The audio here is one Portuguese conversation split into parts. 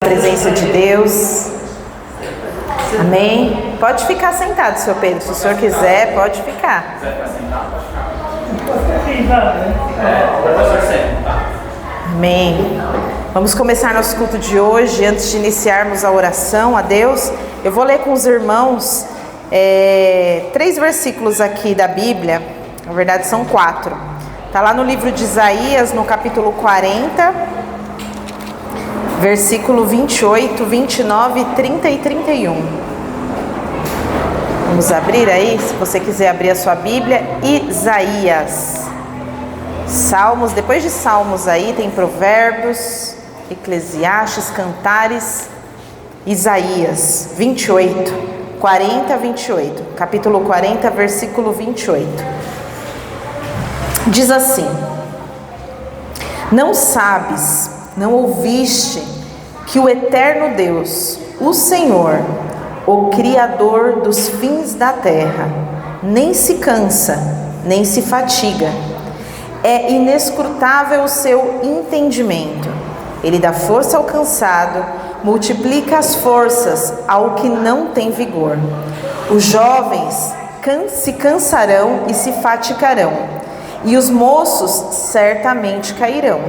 presença de Deus. Amém? Pode ficar sentado, seu Pedro. Se o senhor quiser, pode ficar. Amém. Vamos começar nosso culto de hoje. Antes de iniciarmos a oração a Deus, eu vou ler com os irmãos 3 versículos aqui da Bíblia. Na verdade são 4. Está lá no livro de Isaías, no capítulo 40, versículo 28, 29, 30 e 31. Vamos abrir aí, se você quiser abrir a sua Bíblia. Isaías. Salmos, depois de Salmos aí tem Provérbios, Eclesiastes, Cantares, Isaías 28, 40 a 28. Capítulo 40, versículo 28. Diz assim: não sabes, não ouviste, que o eterno Deus, o Senhor, o Criador dos fins da terra, nem se cansa, nem se fatiga. É inescrutável o seu entendimento. Ele dá força ao cansado, multiplica as forças ao que não tem vigor. Os jovens se cansarão e se fatigarão, e os moços certamente cairão.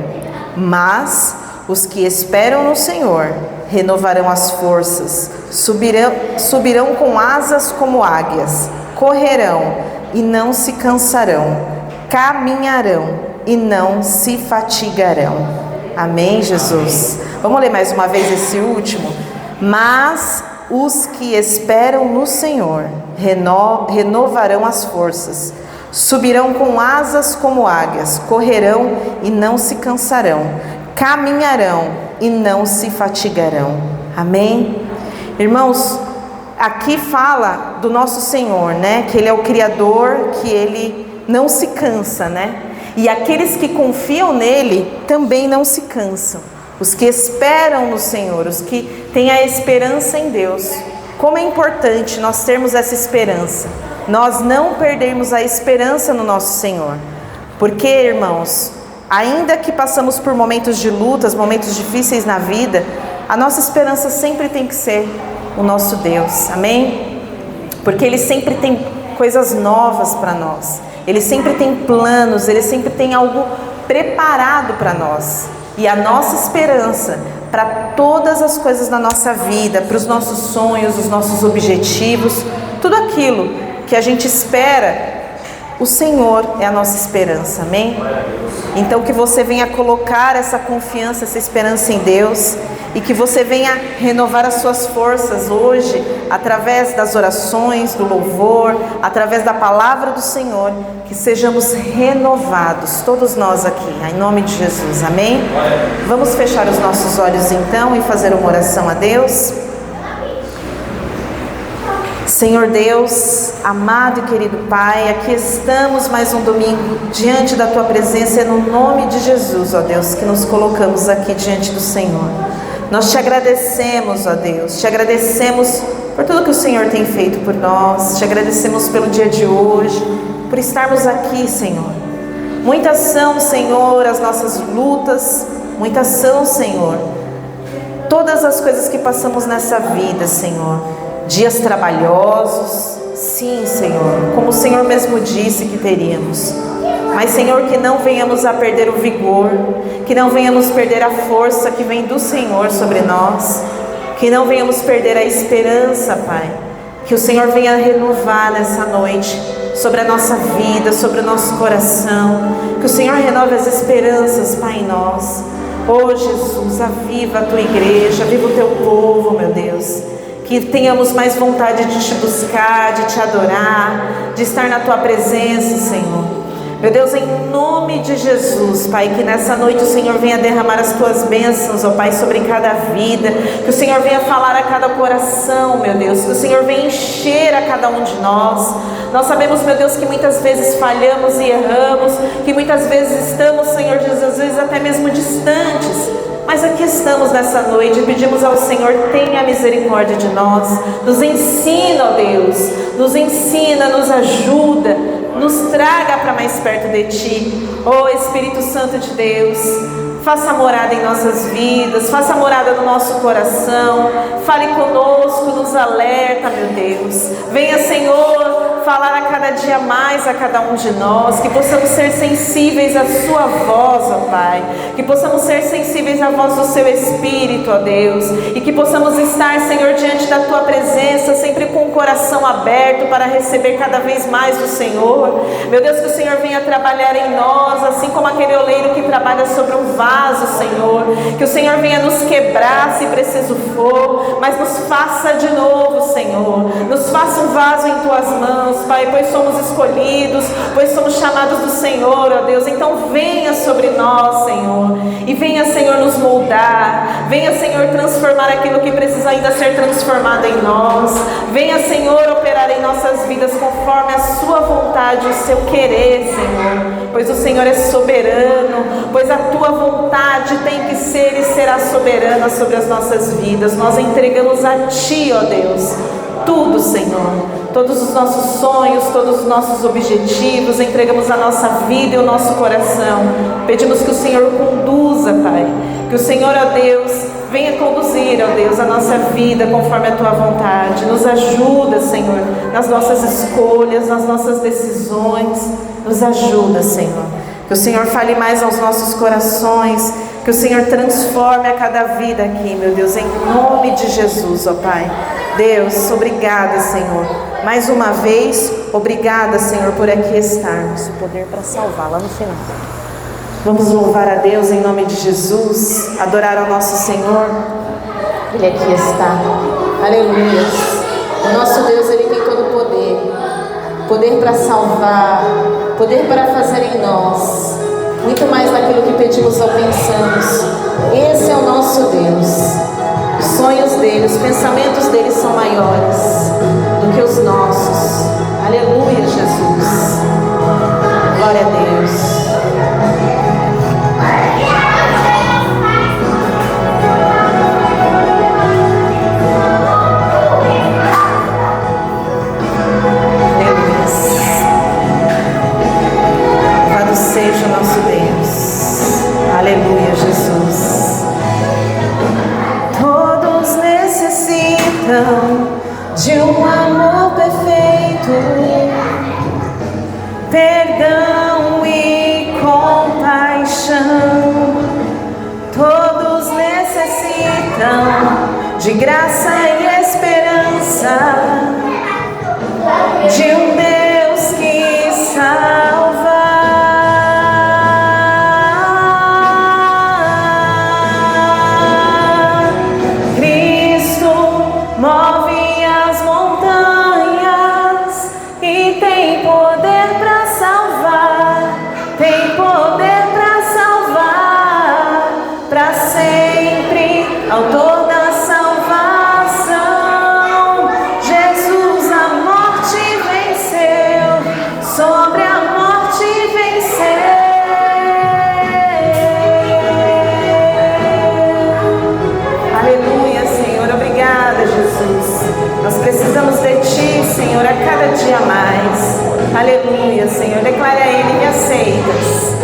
Mas os que esperam no Senhor renovarão as forças, subirão com asas como águias, correrão e não se cansarão, caminharão e não se fatigarão. Amém, Jesus? Vamos ler mais uma vez esse último. Mas os que esperam no Senhor renovarão as forças, subirão com asas como águias, correrão e não se cansarão, caminharão e não se fatigarão. Amém? Irmãos, aqui fala do nosso Senhor, né? Que Ele é o Criador, que Ele não se cansa, né? E aqueles que confiam nele também não se cansam. Os que esperam no Senhor, os que têm a esperança em Deus. Como é importante nós termos essa esperança. Nós não perdermos a esperança no nosso Senhor. Porque, irmãos, ainda que passamos por momentos de lutas, momentos difíceis na vida, a nossa esperança sempre tem que ser o nosso Deus. Amém? Porque Ele sempre tem coisas novas para nós. Ele sempre tem planos, Ele sempre tem algo preparado para nós. E a nossa esperança para todas as coisas na nossa vida, para os nossos sonhos, os nossos objetivos, tudo aquilo que a gente espera, o Senhor é a nossa esperança, amém? Então que você venha colocar essa confiança, essa esperança em Deus, e que você venha renovar as suas forças hoje, através das orações, do louvor, através da palavra do Senhor, que sejamos renovados, todos nós aqui, em nome de Jesus, amém? Vamos fechar os nossos olhos então e fazer uma oração a Deus. Senhor Deus, amado e querido Pai, aqui estamos mais um domingo diante da Tua presença, é no nome de Jesus, ó Deus, que nos colocamos aqui diante do Senhor. Nós Te agradecemos, ó Deus, Te agradecemos por tudo que o Senhor tem feito por nós, Te agradecemos pelo dia de hoje, por estarmos aqui, Senhor. Muitas são, Senhor, as nossas lutas, muitas são, Senhor, todas as coisas que passamos nessa vida, Senhor. Dias trabalhosos, sim, Senhor, como o Senhor mesmo disse que teríamos. Mas, Senhor, que não venhamos a perder o vigor, que não venhamos perder a força que vem do Senhor sobre nós, que não venhamos perder a esperança, Pai. Que o Senhor venha renovar nessa noite sobre a nossa vida, sobre o nosso coração. Que o Senhor renove as esperanças, Pai, em nós. Oh, Jesus, aviva a Tua igreja, aviva o Teu povo, meu Deus. Que tenhamos mais vontade de Te buscar, de Te adorar, de estar na Tua presença, Senhor. Meu Deus, em nome de Jesus, Pai, que nessa noite o Senhor venha derramar as Tuas bênçãos, ó Pai, sobre cada vida. Que o Senhor venha falar a cada coração, meu Deus. Que o Senhor venha encher a cada um de nós. Nós sabemos, meu Deus, que muitas vezes falhamos e erramos, que muitas vezes estamos, Senhor Jesus, às vezes até mesmo distantes. Mas aqui estamos nessa noite e pedimos ao Senhor, tenha misericórdia de nós. Nos ensina, ó Deus, nos ensina, nos ajuda, nos traga para mais perto de Ti. Ó Espírito Santo de Deus, Faça morada em nossas vidas, faça morada no nosso coração, fale conosco, nos alerta, meu Deus. Venha, Senhor, falar a cada dia mais a cada um de nós, que possamos ser sensíveis à sua voz, ó Pai, que possamos ser sensíveis à voz do seu Espírito, ó Deus, e que possamos estar, Senhor, diante da tua presença, sempre com o coração aberto para receber cada vez mais do Senhor. Meu Deus, que o Senhor venha trabalhar em nós, assim como aquele oleiro que trabalha sobre um vaso, Senhor, que o Senhor venha nos quebrar se preciso for, mas nos faça de novo, Senhor, nos faça um vaso em tuas mãos, Pai, pois somos escolhidos, pois somos chamados do Senhor, ó Deus. Então venha sobre nós, Senhor, e venha, Senhor, nos moldar, venha, Senhor, transformar aquilo que precisa ainda ser transformado em nós, venha, Senhor, operar em nossas vidas conforme a sua vontade, o seu querer, Senhor, pois o Senhor é soberano, pois a tua vontade tem que ser e será soberana sobre as nossas vidas. Nós entregamos a ti, ó Deus, tudo, Senhor, todos os nossos sonhos, todos os nossos objetivos, entregamos a nossa vida e o nosso coração. Pedimos que o Senhor conduza, Pai, que o Senhor, ó Deus, venha conduzir, ó Deus, a nossa vida conforme a tua vontade. Nos ajuda, Senhor, nas nossas escolhas, nas nossas decisões. Nos ajuda, Senhor. Que o Senhor fale mais aos nossos corações, que o Senhor transforme a cada vida aqui, meu Deus, em nome de Jesus, ó Pai. Deus, obrigada, Senhor. Mais uma vez, obrigada, Senhor, por aqui estarmos. O poder para salvar lá no final. Vamos louvar a Deus em nome de Jesus, adorar ao nosso Senhor. Ele aqui está. Aleluia. O nosso Deus, Ele tem todo o poder. Poder para salvar, poder para fazer em nós muito mais daquilo que pedimos ou pensamos. Esse é o nosso Deus. Os sonhos dele, os pensamentos dele são maiores do que os nossos. Aleluia, Jesus. Glória a Deus. Seja o nosso Deus. Aleluia, Jesus. Todos necessitam de um amor perfeito, perdão e compaixão. Todos necessitam de graça e esperança, de um Deus que salva. Autor da salvação, Jesus a morte venceu, sobre a morte venceu. Aleluia, Senhor, obrigada, Jesus. Nós precisamos de Ti, Senhor, a cada dia mais. Aleluia, Senhor, declare a Ele: me aceitas.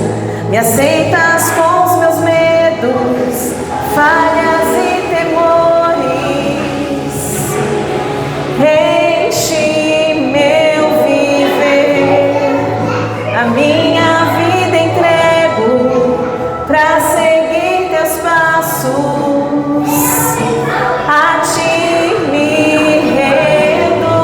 Me aceitas com os meus medos, falhas e temores. Enche meu viver, a minha vida entrego pra seguir teus passos. A ti me rendo.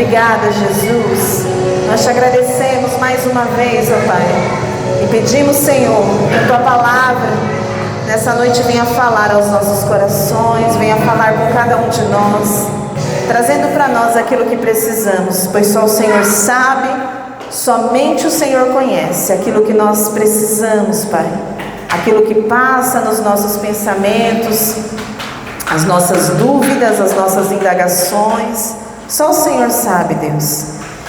obrigada, Jesus. Nós te agradecemos mais uma vez, ó Pai. E pedimos, Senhor, que a Tua palavra nessa noite venha falar aos nossos corações, venha falar com cada um de nós, trazendo para nós aquilo que precisamos, pois só o Senhor sabe, somente o Senhor conhece aquilo que nós precisamos, Pai. Aquilo que passa nos nossos pensamentos, as nossas dúvidas, as nossas indagações, só o Senhor sabe, Deus.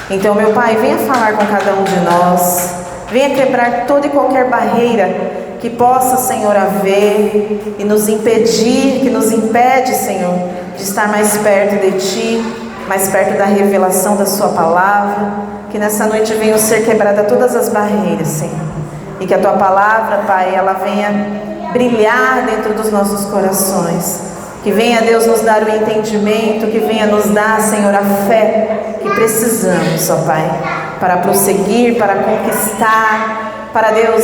Então, meu Pai, venha falar com cada um de nós, venha quebrar toda e qualquer barreira que possa, Senhor, haver e nos impedir, que nos impede, Senhor, de estar mais perto de Ti, mais perto da revelação da Sua palavra. Que nessa noite venham ser quebradas todas as barreiras, Senhor, e que a Tua palavra, Pai, ela venha brilhar dentro dos nossos corações. Que venha, Deus, nos dar o entendimento, que venha nos dar, Senhor, a fé que precisamos, ó Pai, para prosseguir, para conquistar, para, Deus,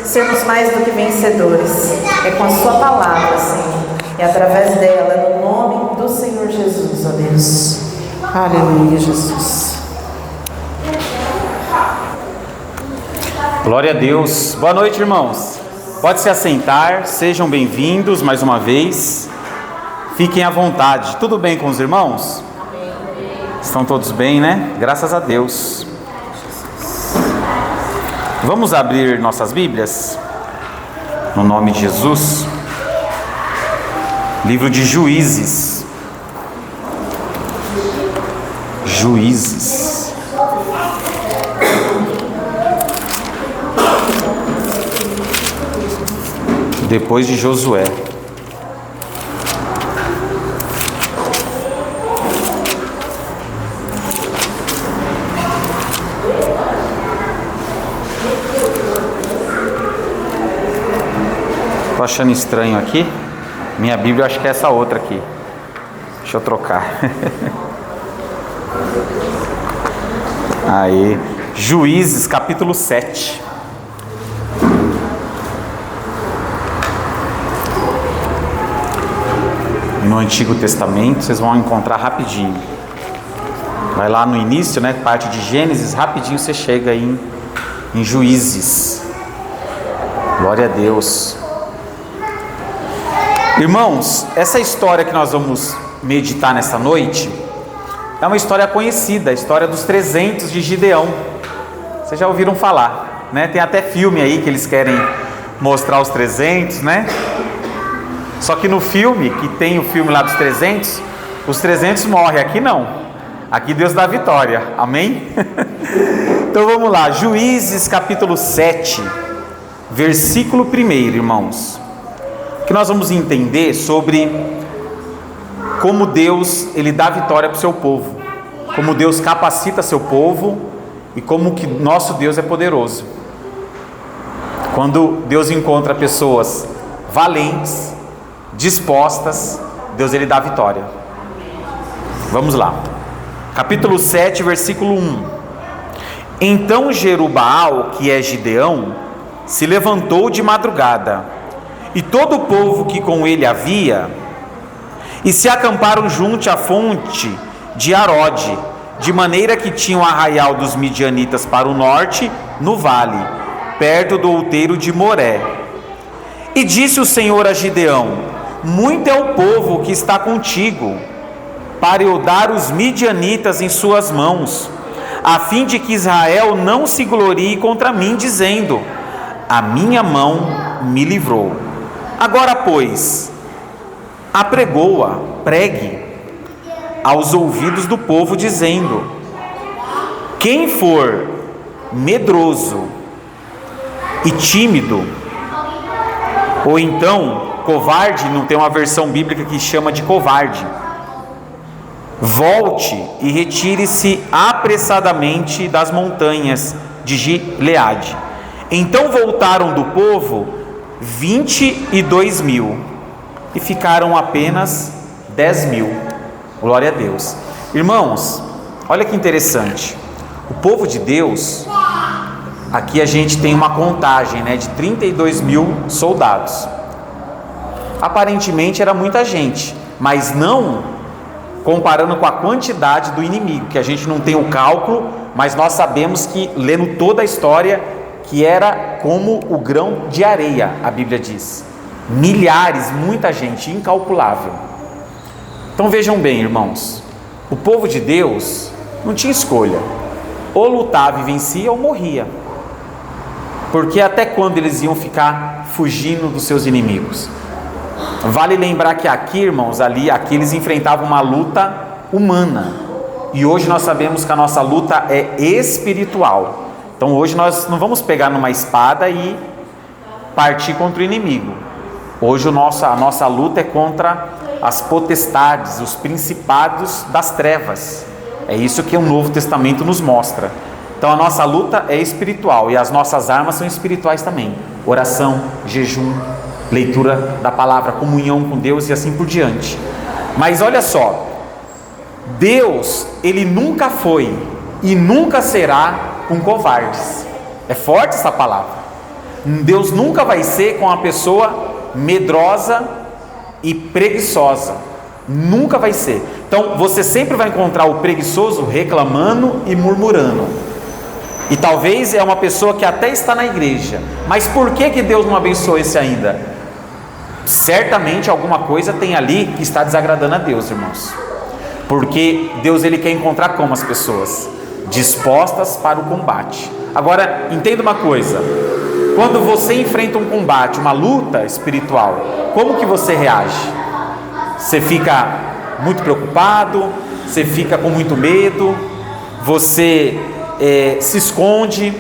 sermos mais do que vencedores. É com a Sua palavra, Senhor, e através dela, no nome do Senhor Jesus, ó Deus. Aleluia, Jesus. Glória a Deus. Boa noite, irmãos. Pode se assentar, sejam bem-vindos mais uma vez. Fiquem à vontade. Tudo bem com os irmãos? Estão todos bem, né? Graças a Deus. Vamos abrir nossas Bíblias? No nome de Jesus. Livro de Juízes. Juízes. Depois de Josué. Tô achando estranho aqui. Minha Bíblia, eu acho que é essa outra aqui. Deixa eu trocar. Aí, Juízes, capítulo 7. No Antigo Testamento, vocês vão encontrar rapidinho. Vai lá no início, né? Parte de Gênesis, rapidinho você chega aí em Juízes. Glória a Deus. Irmãos, essa história que nós vamos meditar nessa noite é uma história conhecida, a história dos 300 de Gideão. Vocês já ouviram falar, né? Tem até filme aí que eles querem mostrar os 300, né? Só que no filme, que tem o filme lá dos 300, os 300 morrem. Aqui não. Aqui Deus dá vitória. Amém? Então vamos lá. Juízes capítulo 7, versículo 1, irmãos. Que nós vamos entender sobre como Deus, Ele dá vitória para o seu povo. Como Deus capacita seu povo e como que nosso Deus é poderoso. Quando Deus encontra pessoas valentes, dispostas, Deus, Ele dá vitória. Vamos lá. Capítulo 7, versículo 1. Então Jerubaal, que é Gideão, se levantou de madrugada, e todo o povo que com ele havia, e se acamparam junto à fonte de Arode, de maneira que tinham o arraial dos midianitas para o norte, no vale, perto do outeiro de Moré. E disse o Senhor a Gideão: muito é o povo que está contigo, para eu dar os midianitas em suas mãos, a fim de que Israel não se glorie contra mim, dizendo: a minha mão me livrou. Agora, pois, apregoa, pregue aos ouvidos do povo, dizendo: quem for medroso e tímido, ou então covarde, não tem uma versão bíblica que chama de covarde, volte e retire-se apressadamente das montanhas de Gileade. Então voltaram do povo 22.000 e ficaram apenas 10.000. Glória a Deus. Irmãos, olha que interessante. O povo de Deus, aqui a gente tem uma contagem, né, de 32.000 soldados. Aparentemente era muita gente, mas não comparando com a quantidade do inimigo, que a gente não tem o cálculo, mas nós sabemos que, lendo toda a história, que era como o grão de areia, a Bíblia diz. Milhares, muita gente, incalculável. Então vejam bem, irmãos, o povo de Deus não tinha escolha, ou lutava e vencia ou morria, porque até quando eles iam ficar fugindo dos seus inimigos? Vale lembrar que aqui, irmãos, aqui eles enfrentavam uma luta humana, e hoje nós sabemos que a nossa luta é espiritual. Então hoje nós não vamos pegar numa espada e partir contra o inimigo. Hoje a nossa luta é contra as potestades, os principados das trevas. É isso que o Novo Testamento nos mostra. Então a nossa luta é espiritual, e as nossas armas são espirituais também. Oração, jejum, leitura da palavra, comunhão com Deus e assim por diante. Mas olha só, Deus, Ele nunca foi e nunca será com covardes. É forte essa palavra. Deus nunca vai ser com uma pessoa medrosa e preguiçosa. Nunca vai ser. Então você sempre vai encontrar o preguiçoso reclamando e murmurando. E talvez é uma pessoa que até está na igreja, mas por que Deus não abençoou esse ainda? Certamente alguma coisa tem ali que está desagradando a Deus, irmãos. Porque Deus, Ele quer encontrar como as pessoas? Dispostas para o combate. Agora, entenda uma coisa. Quando você enfrenta um combate, uma luta espiritual, como que você reage? Você fica muito preocupado? Você fica com muito medo? Você se esconde?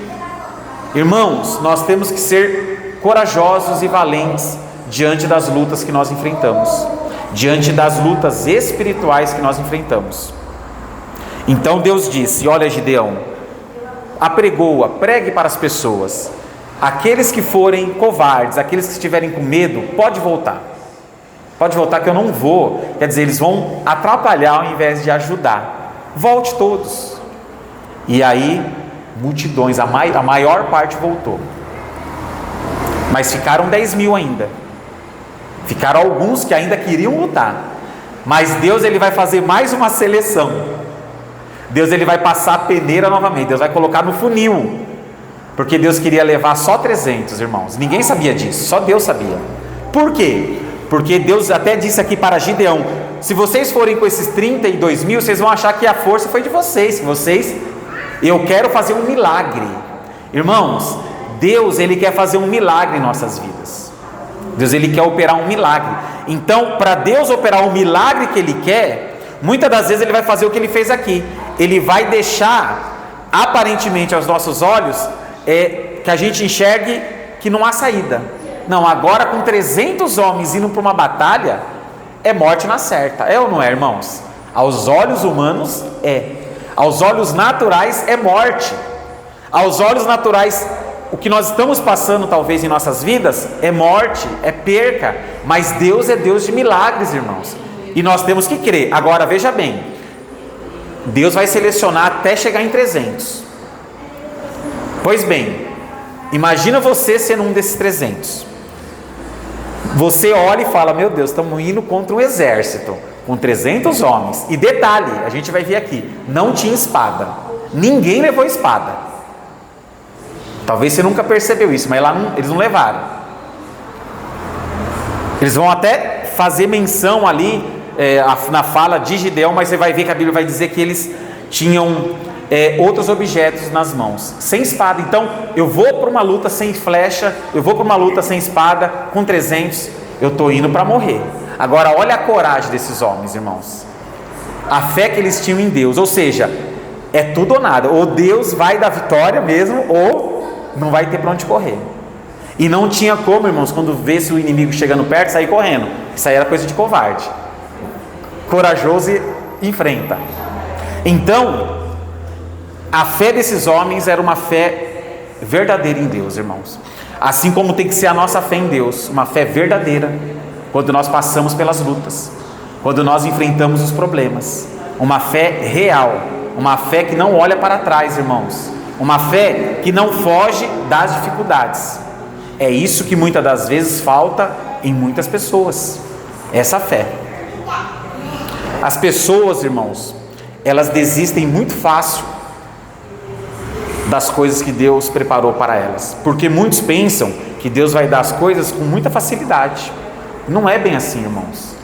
Irmãos, nós temos que ser corajosos e valentes diante das lutas que nós enfrentamos, diante das lutas espirituais que nós enfrentamos. Então Deus disse: olha, Gideão, apregoa, pregue para as pessoas, aqueles que forem covardes, aqueles que estiverem com medo, pode voltar que eu não vou. Quer dizer, eles vão atrapalhar ao invés de ajudar. Volte todos. E aí multidões, a maior parte voltou, mas ficaram 10.000 ainda. Ficaram alguns que ainda queriam lutar, mas Deus, Ele vai fazer mais uma seleção. Deus, Ele vai passar a peneira novamente. Deus vai colocar no funil, porque Deus queria levar só 300, irmãos. Ninguém sabia disso, só Deus sabia. Por quê? Porque Deus até disse aqui para Gideão: se vocês forem com esses 32.000, vocês vão achar que a força foi de vocês, eu quero fazer um milagre. Irmãos, Deus, Ele quer fazer um milagre em nossas vidas. Deus, Ele quer operar um milagre. Então, para Deus operar o milagre que Ele quer, muitas das vezes Ele vai fazer o que Ele fez aqui. Ele vai deixar, aparentemente aos nossos olhos, que a gente enxergue que não há saída. Não, agora com 300 homens indo para uma batalha, é morte na certa. É ou não é, irmãos? Aos olhos humanos é. Aos olhos naturais é morte. Aos olhos naturais, o que nós estamos passando talvez em nossas vidas é morte, é perca. Mas Deus é Deus de milagres, irmãos, e nós temos que crer. Agora veja bem, Deus vai selecionar até chegar em 300. Pois bem, imagina você sendo um desses 300. Você olha e fala: meu Deus, estamos indo contra um exército com 300 homens. E detalhe, a gente vai ver aqui, não tinha espada. Ninguém levou espada. Talvez você nunca percebeu isso, mas lá eles não levaram. Eles vão até fazer menção ali na fala de Gideão, mas você vai ver que a Bíblia vai dizer que eles tinham outros objetos nas mãos, sem espada. Então eu vou para uma luta sem flecha, eu vou para uma luta sem espada, com 300, eu estou indo para morrer. Agora olha a coragem desses homens, irmãos, a fé que eles tinham em Deus. Ou seja, é tudo ou nada, ou Deus vai dar vitória mesmo, ou não vai ter para onde correr. E não tinha como, irmãos, quando vê-se o inimigo chegando perto, sair correndo. Isso aí era coisa de covarde. Corajoso e enfrenta. Então a fé desses homens era uma fé verdadeira em Deus, irmãos. Assim como tem que ser a nossa fé em Deus, uma fé verdadeira, quando nós passamos pelas lutas, quando nós enfrentamos os problemas. Uma fé real, uma fé que não olha para trás, irmãos. Uma fé que não foge das dificuldades. É isso que muitas das vezes falta em muitas pessoas, essa fé. As pessoas, irmãos, elas desistem muito fácil das coisas que Deus preparou para elas, porque muitos pensam que Deus vai dar as coisas com muita facilidade. Não é bem assim, irmãos.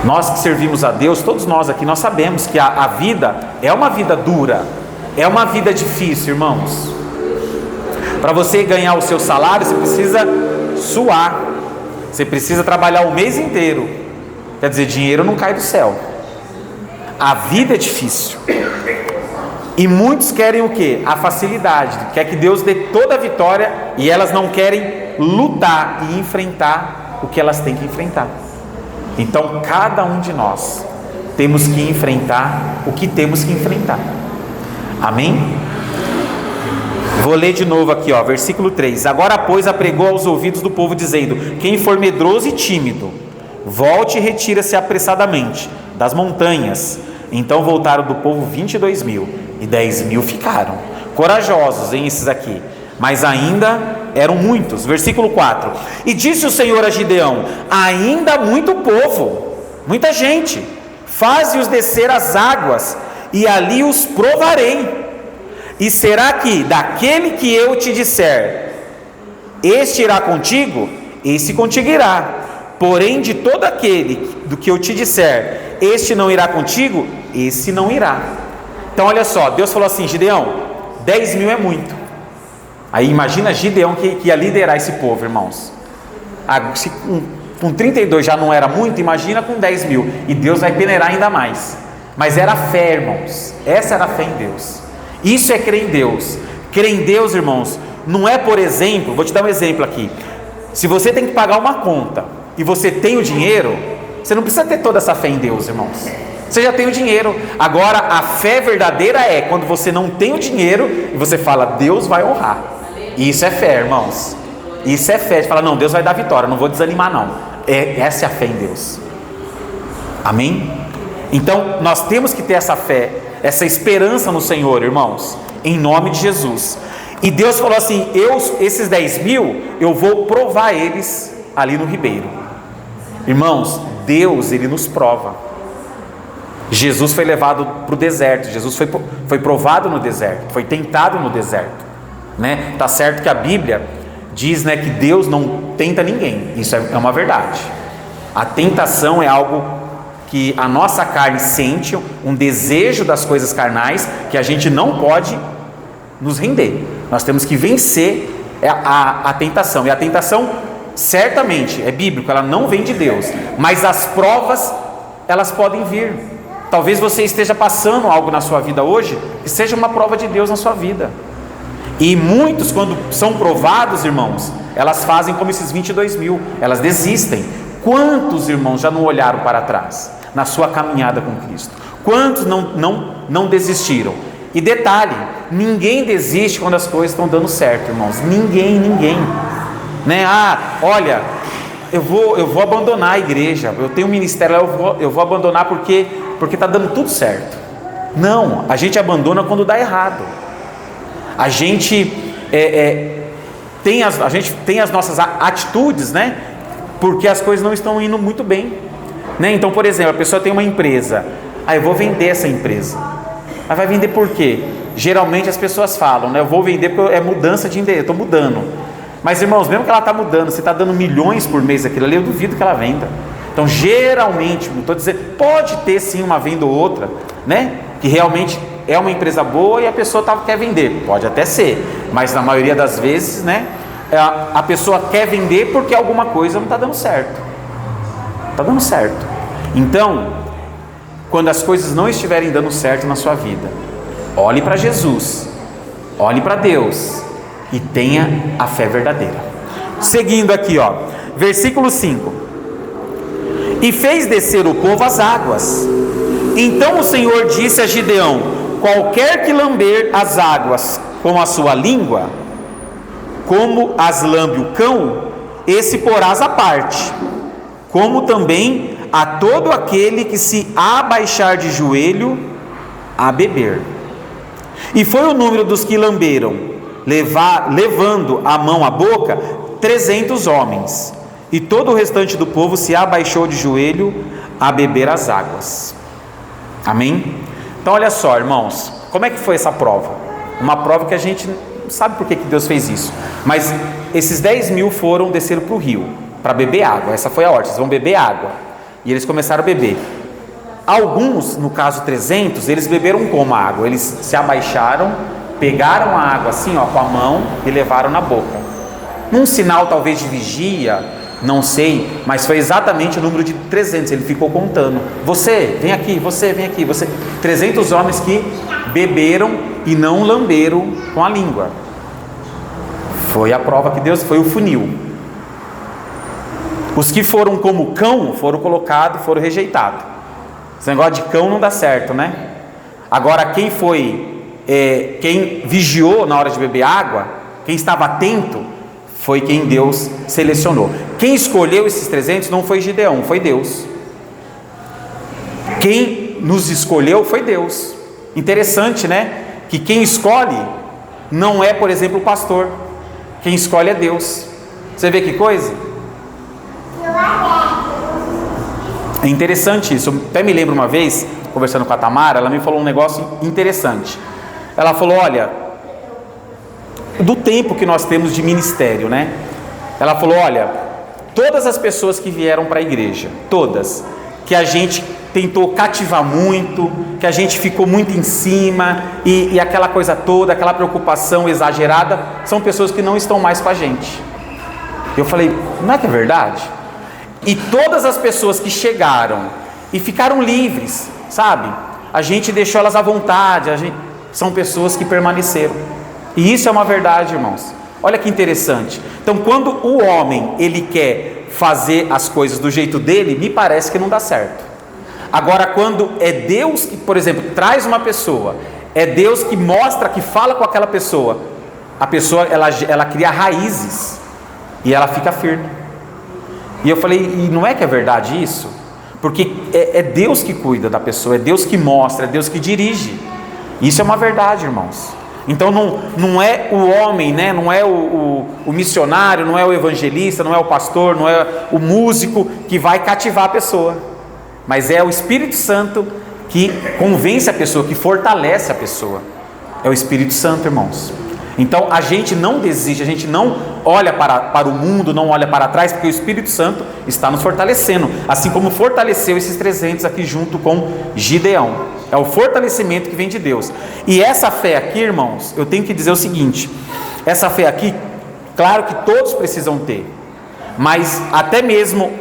Nós que servimos a Deus, todos nós aqui, nós sabemos que a vida é uma vida dura, é uma vida difícil, irmãos. Para você ganhar o seu salário, você precisa suar, você precisa trabalhar o mês inteiro. Quer dizer, dinheiro não cai do céu. A vida é difícil. E muitos querem o quê? A facilidade. Quer que Deus dê toda a vitória e elas não querem lutar e enfrentar o que elas têm que enfrentar. Então, cada um de nós temos que enfrentar o que temos que enfrentar. Amém? Vou ler de novo aqui, versículo 3. Agora, pois, apregou aos ouvidos do povo, dizendo: quem for medroso e tímido, volte e retira-se apressadamente das montanhas. Então voltaram do povo 22.000, e 10.000 ficaram. Corajosos, hein, esses aqui, mas ainda eram muitos. Versículo 4. E disse o Senhor a Gideão: ainda muito povo, muita gente, faze-os descer as águas, e ali os provarei. E será que daquele que eu te disser, este irá contigo, esse contigo irá. Porém, de todo aquele do que eu te disser, este não irá contigo, esse não irá. Então olha só, Deus falou assim: Gideão, 10.000 é muito. Aí imagina Gideão que ia liderar esse povo, irmãos. Se com 32 já não era muito, imagina com 10.000. E Deus vai peneirar ainda mais. Mas era fé, irmãos. Essa era a fé em Deus. Isso é crer em Deus. Crer em Deus, irmãos, não é, por exemplo, vou te dar um exemplo aqui. Se você tem que pagar uma conta e você tem o dinheiro, você não precisa ter toda essa fé em Deus, irmãos. Você já tem o dinheiro. Agora, a fé verdadeira é quando você não tem o dinheiro e você fala: Deus vai honrar. Isso é fé, irmãos. Isso é fé. Você fala: não, Deus vai dar vitória, não vou desanimar não. Essa é a fé em Deus. Amém? Então, nós temos que ter essa fé, essa esperança no Senhor, irmãos, em nome de Jesus. E Deus falou assim: esses 10.000, eu vou provar eles ali no ribeiro. Irmãos, Deus, Ele nos prova. Jesus foi levado para o deserto, Jesus foi provado no deserto, foi tentado no deserto, né? Tá certo que a Bíblia diz, né, que Deus não tenta ninguém. Isso é uma verdade. A tentação é algo que a nossa carne sente, um desejo das coisas carnais, que a gente não pode nos render. Nós temos que vencer a tentação. E a tentação, certamente, é bíblico, ela não vem de Deus. Mas as provas, elas podem vir. Talvez você esteja passando algo na sua vida hoje, que seja uma prova de Deus na sua vida. E muitos, quando são provados, irmãos, elas fazem como esses 22.000, elas desistem. Quantos, irmãos, já não olharam para trás na sua caminhada com Cristo? Quantos não desistiram? E detalhe, ninguém desiste quando as coisas estão dando certo, irmãos. Ninguém, né? Olha, eu vou abandonar a igreja, eu tenho um ministério, eu vou abandonar porque está dando tudo certo. Não, a gente abandona quando dá errado. A gente tem as nossas atitudes, né? Porque as coisas não estão indo muito bem, né? Então, por exemplo, a pessoa tem uma empresa, eu vou vender essa empresa. Mas vai vender por quê? Geralmente as pessoas falam, né? Eu vou vender porque é mudança de endereço, eu estou mudando. Mas, irmãos, mesmo que ela está mudando, você está dando milhões por mês aquilo ali, eu duvido que ela venda. Então, geralmente, não estou dizendo, pode ter sim uma venda ou outra, né? Que realmente é uma empresa boa e a pessoa quer vender, pode até ser, mas na maioria das vezes, né? A pessoa quer vender porque alguma coisa não está dando certo. Está dando certo. Então, quando as coisas não estiverem dando certo na sua vida, olhe para Jesus, olhe para Deus e tenha a fé verdadeira. Seguindo aqui, versículo 5. E fez descer o povo às águas. Então o Senhor disse a Gideão: qualquer que lamber as águas com a sua língua, como as lambe o cão, esse porás à parte, como também a todo aquele que se abaixar de joelho a beber. E foi o número dos que lamberam, levando a mão à boca, 300 homens. E todo o restante do povo se abaixou de joelho a beber as águas. Amém? Então olha só, irmãos, como é que foi essa prova? Uma prova que a gente não sabe por que Deus fez isso, mas esses 10.000 foram descer para o rio para beber água. Essa foi a ordem, eles vão beber água. E eles começaram a beber. Alguns, no caso 300, eles beberam como a água? Eles se abaixaram, pegaram a água assim, ó, com a mão e levaram na boca. Num sinal talvez de vigia, não sei, mas foi exatamente o número de 300. Ele ficou contando. Você, vem aqui, você, vem aqui, você. 300 homens que beberam e não lamberam com a língua. Foi a prova que Deus, foi o funil. Os que foram como cão foram colocados, foram rejeitados. Esse negócio de cão não dá certo, né? Agora quem foi, quem vigiou na hora de beber água, quem estava atento, foi quem Deus selecionou. Quem escolheu esses 300 não foi Gideão, foi Deus. Quem nos escolheu foi Deus. Interessante, né? Que quem escolhe não é, por exemplo, o pastor. Quem escolhe é Deus. Você vê que coisa? É interessante isso. Eu até me lembro uma vez, conversando com a Tamara, ela me falou um negócio interessante. Ela falou, olha, do tempo que nós temos de ministério, né? Ela falou, olha, todas as pessoas que vieram para a igreja, todas, que a gente tentou cativar muito, que a gente ficou muito em cima, e aquela coisa toda, aquela preocupação exagerada, são pessoas que não estão mais com a gente. Eu falei, não é que é verdade? E todas as pessoas que chegaram e ficaram livres, sabe? A gente deixou elas à vontade, são pessoas que permaneceram. E isso é uma verdade, irmãos. Olha que interessante. Então, quando o homem, ele quer fazer as coisas do jeito dele, me parece que não dá certo. Agora, quando é Deus que, por exemplo, traz uma pessoa, é Deus que mostra, que fala com aquela pessoa, a pessoa, ela cria raízes e ela fica firme. E eu falei, e não é que é verdade isso? Porque é Deus que cuida da pessoa, é Deus que mostra, é Deus que dirige. Isso é uma verdade, irmãos. Então não é o homem, né? Não é o missionário, não é o evangelista, não é o pastor, não é o músico que vai cativar a pessoa, mas é o Espírito Santo que convence a pessoa, que fortalece a pessoa. É o Espírito Santo, irmãos. Então a gente não desiste, a gente não olha para o mundo, não olha para trás, porque o Espírito Santo está nos fortalecendo, assim como fortaleceu esses 300 aqui junto com Gideão. É o fortalecimento que vem de Deus. E essa fé aqui, irmãos, eu tenho que dizer o seguinte, essa fé aqui, claro que todos precisam ter, mas até mesmo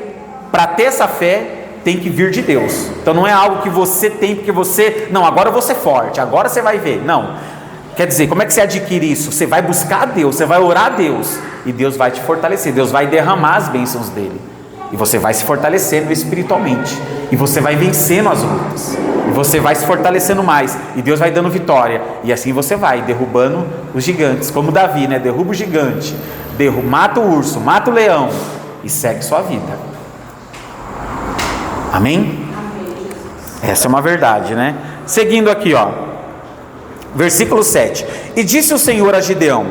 para ter essa fé tem que vir de Deus. Então não é algo que você tem porque você, não, agora eu vou ser forte, agora você vai ver, não. Quer dizer, como é que você adquire isso? Você vai buscar a Deus, você vai orar a Deus, e Deus vai te fortalecer, Deus vai derramar as bênçãos dele, e você vai se fortalecendo espiritualmente, e você vai vencendo as lutas, e você vai se fortalecendo mais, e Deus vai dando vitória, e assim você vai derrubando os gigantes, como Davi, né? Derruba o gigante, mata o urso, mata o leão, e segue sua vida. Amém? Essa é uma verdade, né? Seguindo aqui, ó. Versículo 7. E disse o Senhor a Gideão: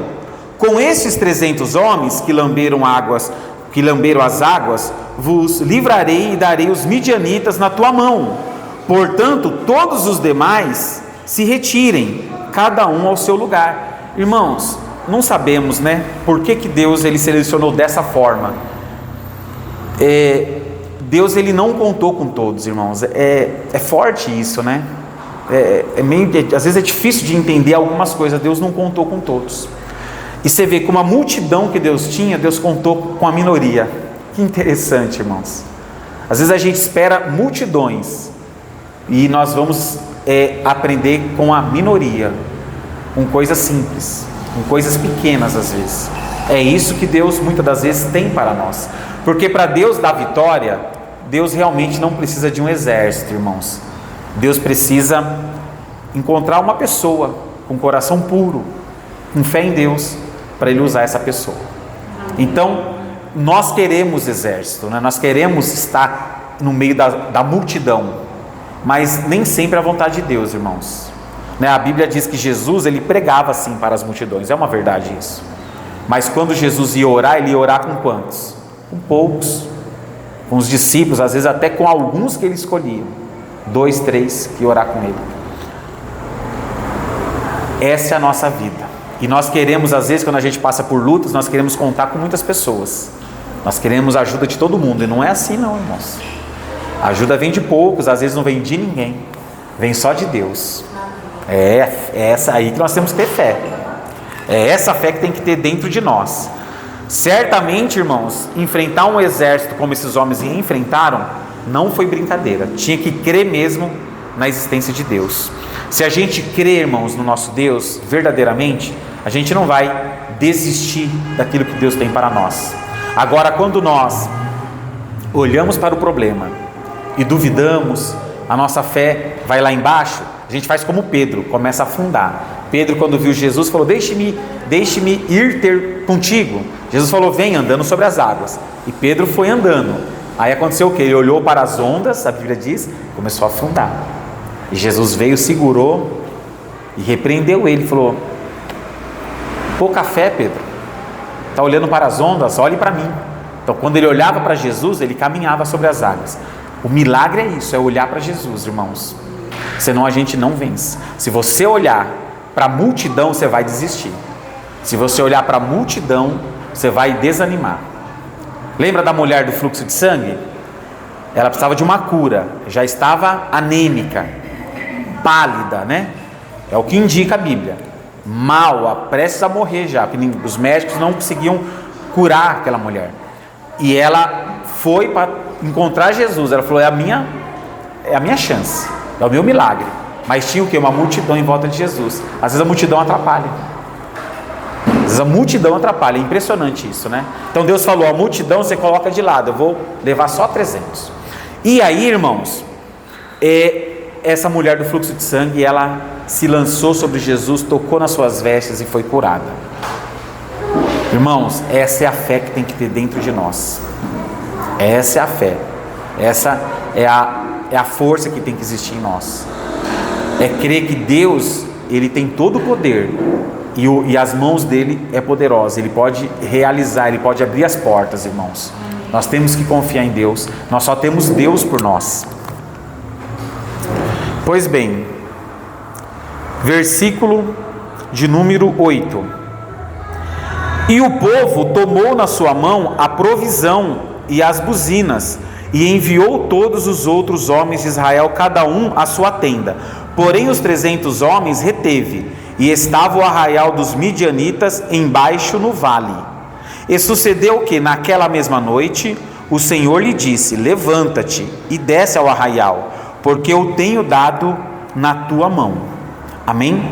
com estes 300 homens que lamberam as águas, vos livrarei e darei os midianitas na tua mão. Portanto, todos os demais se retirem, cada um ao seu lugar. Irmãos, não sabemos, né? Por que Deus ele selecionou dessa forma? Deus ele não contou com todos, irmãos. É forte isso, né? Às vezes é difícil de entender algumas coisas. Deus não contou com todos. E você vê como a multidão que Deus tinha, Deus contou com a minoria. Que interessante, irmãos. Às vezes a gente espera multidões e nós vamos aprender com a minoria, com coisas simples, com coisas pequenas às vezes. É isso que Deus muitas das vezes tem para nós. Porque para Deus dar vitória, Deus realmente não precisa de um exército, irmãos. Deus precisa encontrar uma pessoa com coração puro, com fé em Deus, para Ele usar essa pessoa. Então, nós queremos exército, né? Nós queremos estar no meio da multidão, mas nem sempre é a vontade de Deus, irmãos. Né? A Bíblia diz que Jesus, ele pregava assim para as multidões, é uma verdade isso. Mas quando Jesus ia orar, ele ia orar com quantos? Com poucos, com os discípulos, às vezes até com alguns que ele escolhia, 2, 3 que orar com ele. Essa é a nossa vida. E nós queremos, às vezes, quando a gente passa por lutas, nós queremos contar com muitas pessoas. Nós queremos a ajuda de todo mundo. E não é assim não, irmãos. A ajuda vem de poucos, às vezes não vem de ninguém. Vem só de Deus. É essa aí que nós temos que ter fé. É essa fé que tem que ter dentro de nós. Certamente, irmãos, enfrentar um exército como esses homens enfrentaram, não foi brincadeira. Tinha que crer mesmo na existência de Deus. Se a gente crê, irmãos, no nosso Deus, verdadeiramente, a gente não vai desistir daquilo que Deus tem para nós. Agora, quando nós olhamos para o problema e duvidamos, a nossa fé vai lá embaixo, a gente faz como Pedro, começa a afundar. Pedro, quando viu Jesus, falou: deixe-me ir ter contigo. Jesus falou: vem, andando sobre as águas. E Pedro foi andando. Aí aconteceu o que? Ele olhou para as ondas, a Bíblia diz, começou a afundar. E Jesus veio, segurou e repreendeu ele, falou: pouca fé, Pedro, está olhando para as ondas, olhe para mim. Então, quando ele olhava para Jesus, ele caminhava sobre as águas. O milagre é isso, é olhar para Jesus, irmãos. Senão a gente não vence. Se você olhar para a multidão, você vai desistir. Se você olhar para a multidão, você vai desanimar. Lembra da mulher do fluxo de sangue? Ela precisava de uma cura, já estava anêmica, pálida, né? É o que indica a Bíblia. Mal, prestes a morrer já, porque os médicos não conseguiam curar aquela mulher. E ela foi para encontrar Jesus. Ela falou: é a minha chance, é o meu milagre. Mas tinha o quê? Uma multidão em volta de Jesus. Às vezes a multidão atrapalha. Às vezes a multidão atrapalha. É impressionante isso, né? Então Deus falou: a multidão você coloca de lado, eu vou levar só 300. E aí, irmãos, essa mulher do fluxo de sangue, ela se lançou sobre Jesus, tocou nas suas vestes e foi curada. Irmãos, essa é a fé que tem que ter dentro de nós. Essa é a fé. Essa é a força que tem que existir em nós. É crer que Deus, Ele tem todo o poder e as mãos dele é poderosa. Ele pode realizar, Ele pode abrir as portas, irmãos. Nós temos que confiar em Deus. Nós só temos Deus por nós. Pois bem, versículo de número 8. E o povo tomou na sua mão a provisão e as buzinas, e enviou todos os outros homens de Israel, cada um à sua tenda. Porém os 300 homens reteve, e estava o arraial dos midianitas embaixo no vale. E sucedeu que naquela mesma noite o Senhor lhe disse: levanta-te e desce ao arraial, porque eu tenho dado na tua mão. Amém?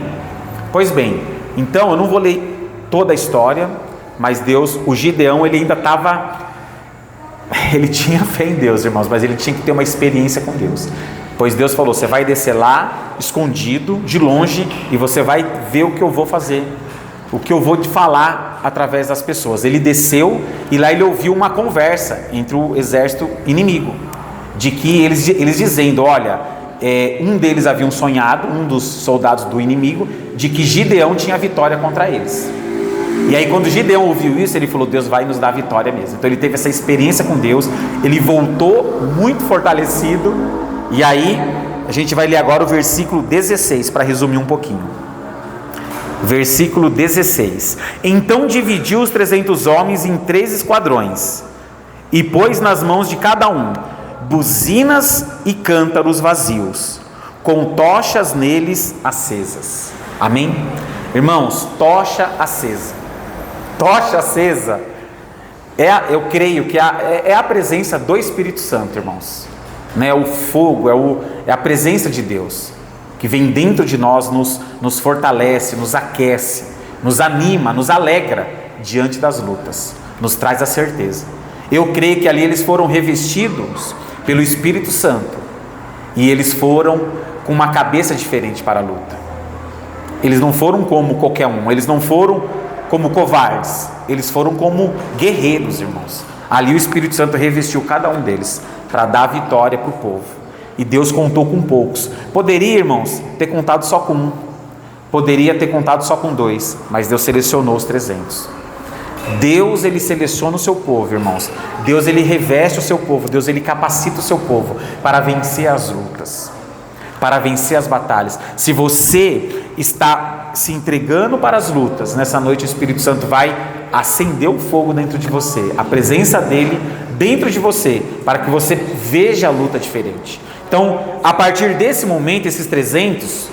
Pois bem, então eu não vou ler toda a história, mas Deus, o Gideão, ele ainda ele tinha fé em Deus, irmãos, mas ele tinha que ter uma experiência com Deus. Pois Deus falou: você vai descer lá, escondido, de longe, e você vai ver o que eu vou fazer, o que eu vou te falar através das pessoas. Ele desceu e lá ele ouviu uma conversa entre o exército inimigo, de que eles dizendo: olha, um deles havia sonhado, um dos soldados do inimigo, de que Gideão tinha vitória contra eles. E aí quando Gideão ouviu isso, ele falou: Deus vai nos dar a vitória mesmo. Então ele teve essa experiência com Deus, ele voltou muito fortalecido. E aí a gente vai ler agora o versículo 16, para resumir um pouquinho. Versículo 16: então dividiu os 300 homens em 3 esquadrões, e pôs nas mãos de cada um buzinas e cântaros vazios, com tochas neles acesas. Amém? Irmãos, tocha acesa. Tocha acesa, eu creio que é a presença do Espírito Santo, irmãos. Né? O fogo, é a presença de Deus, que vem dentro de nós, nos fortalece, nos aquece, nos anima, nos alegra diante das lutas, nos traz a certeza. Eu creio que ali eles foram revestidos pelo Espírito Santo, e eles foram com uma cabeça diferente para a luta. Eles não foram como qualquer um, eles não foram como covardes, eles foram como guerreiros, irmãos. Ali o Espírito Santo revestiu cada um deles para dar a vitória para o povo. E Deus contou com poucos. Poderia, irmãos, ter contado só com um, poderia ter contado só com 2, mas Deus selecionou os 300. Deus, ele seleciona o seu povo, irmãos. Deus, ele reveste o seu povo. Deus, ele capacita o seu povo para vencer as lutas, para vencer as batalhas. Se você está se entregando para as lutas, nessa noite o Espírito Santo vai acender o fogo dentro de você, a presença dele dentro de você, para que você veja a luta diferente. Então, a partir desse momento, esses 300,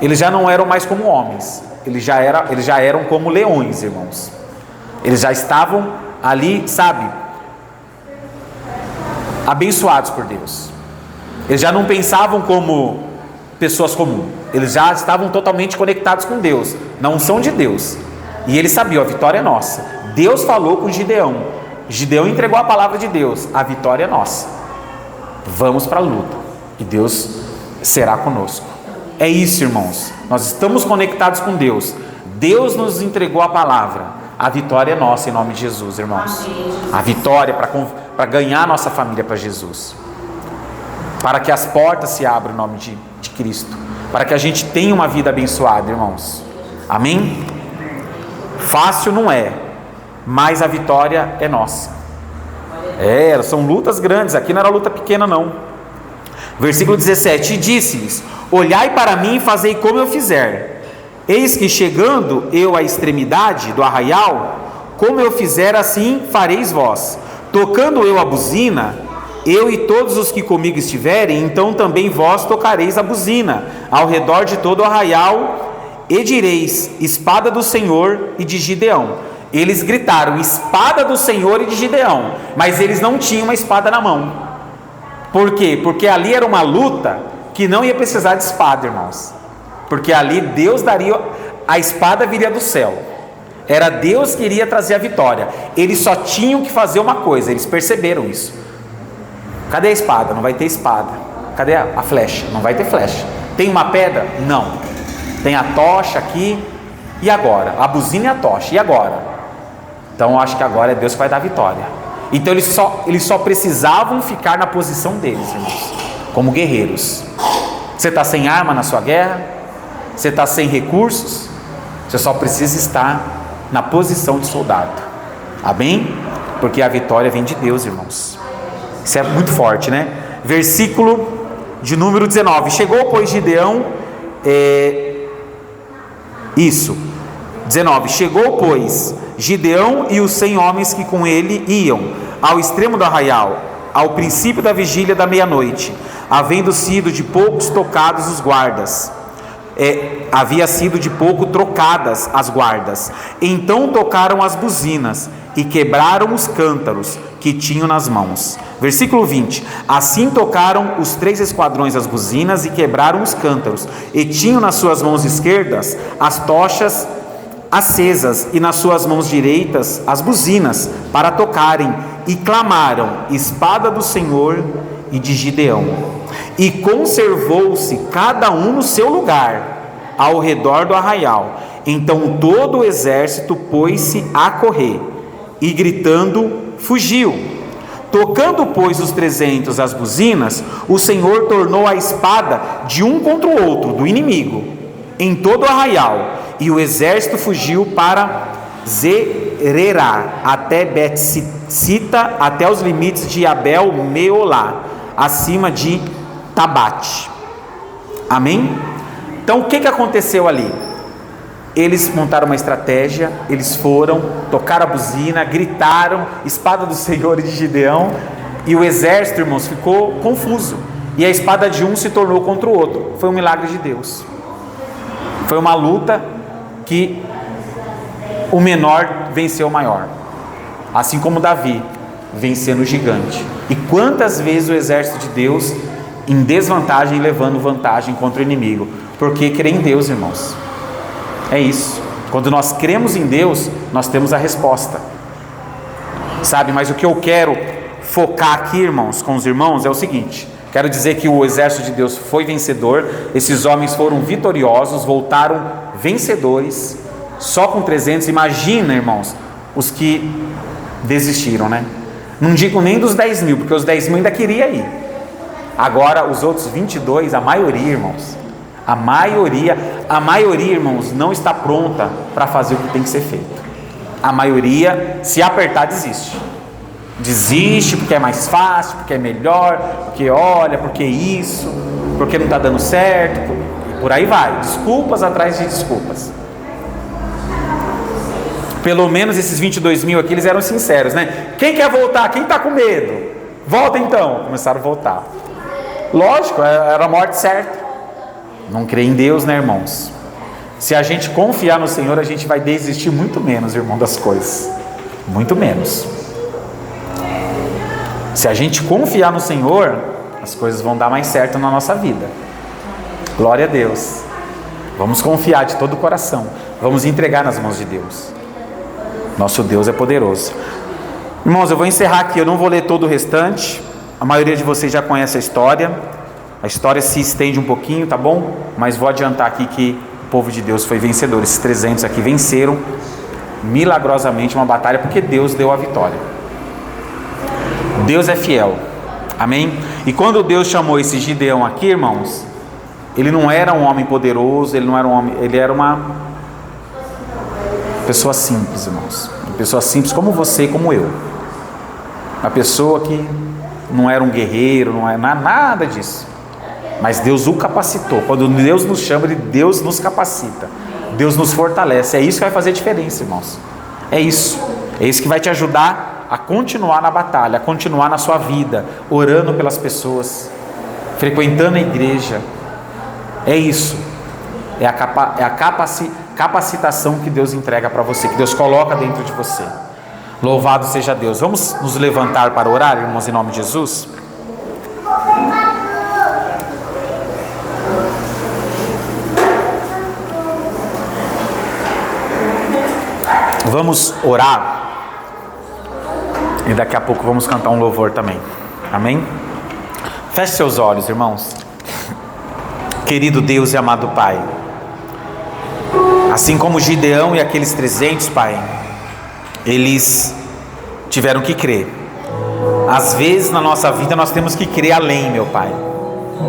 eles já não eram mais como homens, eles já eram como leões, irmãos. Eles já estavam ali, sabe, abençoados por Deus. Eles já não pensavam como pessoas comuns. Eles já estavam totalmente conectados com Deus, na unção de Deus. E eles sabiam, a vitória é nossa. Deus falou com Gideão. Gideão entregou a palavra de Deus. A vitória é nossa. Vamos para a luta. E Deus será conosco. É isso, irmãos. Nós estamos conectados com Deus. Deus nos entregou a palavra. A vitória é nossa em nome de Jesus, irmãos. A vitória para ganhar a nossa família para Jesus. Para que as portas se abram em nome de Cristo. Para que a gente tenha uma vida abençoada, irmãos. Amém? Fácil não é, mas a vitória é nossa. São lutas grandes, aqui não era luta pequena não. Versículo 17: E disse-lhes: Olhai para mim e fazei como eu fizer. Eis que chegando eu à extremidade do arraial, como eu fizer, assim fareis vós. Tocando eu a buzina, eu e todos os que comigo estiverem, então também vós tocareis a buzina ao redor de todo o arraial, e direis: espada do Senhor e de Gideão. Eles gritaram: espada do Senhor e de Gideão, mas eles não tinham uma espada na mão. Por quê? Porque ali era uma luta que não ia precisar de espada, irmãos. Porque ali Deus daria, a espada viria do céu. Era Deus que iria trazer a vitória. Eles só tinham que fazer uma coisa, eles perceberam isso. Cadê a espada? Não vai ter espada. Cadê a flecha? Não vai ter flecha. Tem uma pedra? Não. Tem a tocha aqui. E agora? A buzina e a tocha. E agora? Então eu acho que agora é Deus que vai dar a vitória. Então eles só precisavam ficar na posição deles, irmãos, como guerreiros. Você está sem arma na sua guerra? Você está sem recursos? Você só precisa estar na posição de soldado. Amém? Porque a vitória vem de Deus, irmãos. Isso é muito forte, né? Versículo de número 19: Chegou, pois, Gideão... 19: Chegou, pois, Gideão e os 100 homens que com ele iam ao extremo do arraial, ao princípio da vigília da meia-noite, havendo sido de poucos tocados os guardas. Havia sido de pouco trocadas as guardas. Então tocaram as buzinas e quebraram os cântaros que tinham nas mãos. Versículo 20: Assim tocaram os 3 esquadrões as buzinas e quebraram os cântaros, e tinham nas suas mãos esquerdas as tochas acesas, e nas suas mãos direitas as buzinas, para tocarem, e clamaram: espada do Senhor e de Gideão. E conservou-se cada um no seu lugar, ao redor do arraial. Então todo o exército pôs-se a correr, e gritando, fugiu. Tocando, pois, os 300 as buzinas, o Senhor tornou a espada de um contra o outro, do inimigo, em todo o arraial, e o exército fugiu para Zererá, até Bet-Sita, até os limites de Abel-Meolá, acima de Tabate. Amém? Então o que aconteceu ali? Eles montaram uma estratégia, eles foram, tocaram a buzina, gritaram, espada do Senhor e de Gideão, e o exército, irmãos, ficou confuso, e a espada de um se tornou contra o outro. Foi um milagre de Deus. Foi uma luta que o menor venceu o maior, assim como Davi vencendo o gigante. E quantas vezes o exército de Deus em desvantagem, levando vantagem contra o inimigo, porque crê em Deus, irmãos. É isso. Quando nós cremos em Deus, nós temos a resposta, sabe? Mas o que eu quero focar aqui, irmãos, com os irmãos, é o seguinte: quero dizer que o exército de Deus foi vencedor. Esses homens foram vitoriosos, voltaram vencedores, só com 300. Imagina, irmãos, os que desistiram, né? Não digo nem dos 10 mil, porque os 10 mil ainda queria ir. Agora os outros 22, a maioria, irmãos, a maioria, irmãos, não está pronta para fazer o que tem que ser feito. A maioria, se apertar, desiste. Desiste porque é mais fácil, porque é melhor, porque olha, porque isso, porque não está dando certo, e por aí vai. Desculpas atrás de desculpas. Pelo menos esses 22 mil aqui, eles eram sinceros, né? Quem quer voltar? Quem está com medo? Volta então. Começaram a voltar. Lógico, era a morte certa. Não crê em Deus, né, irmãos? Se a gente confiar no Senhor, a gente vai desistir muito menos, irmão, das coisas. Muito menos. Se a gente confiar no Senhor, as coisas vão dar mais certo na nossa vida. Glória a Deus. Vamos confiar de todo o coração. Vamos entregar nas mãos de Deus. Nosso Deus é poderoso. Irmãos, eu vou encerrar aqui. Eu não vou ler todo o restante. A maioria de vocês já conhece a história. A história se estende um pouquinho, tá bom? Mas vou adiantar aqui que o povo de Deus foi vencedor. Esses 300 aqui venceram milagrosamente uma batalha, porque Deus deu a vitória. Deus é fiel. Amém? E quando Deus chamou esse Gideão aqui, irmãos, ele não era um homem poderoso, ele não era um homem, ele era uma pessoa simples, irmãos. Uma pessoa simples como você e como eu. Uma pessoa que não era um guerreiro, não era nada disso. Mas Deus o capacitou. Quando Deus nos chama, Deus nos capacita. Deus nos fortalece. É isso que vai fazer diferença, irmãos. É isso. É isso que vai te ajudar a continuar na batalha, a continuar na sua vida, orando pelas pessoas, frequentando a igreja. É isso. É a capacitação que Deus entrega para você, que Deus coloca dentro de você. Louvado seja Deus. Vamos nos levantar para orar, irmãos, em nome de Jesus? Vamos orar. E daqui a pouco vamos cantar um louvor também. Amém? Feche seus olhos, irmãos. Querido Deus e amado Pai, assim como Gideão e aqueles 300, Pai, eles tiveram que crer. Às vezes na nossa vida nós temos que crer além, meu Pai.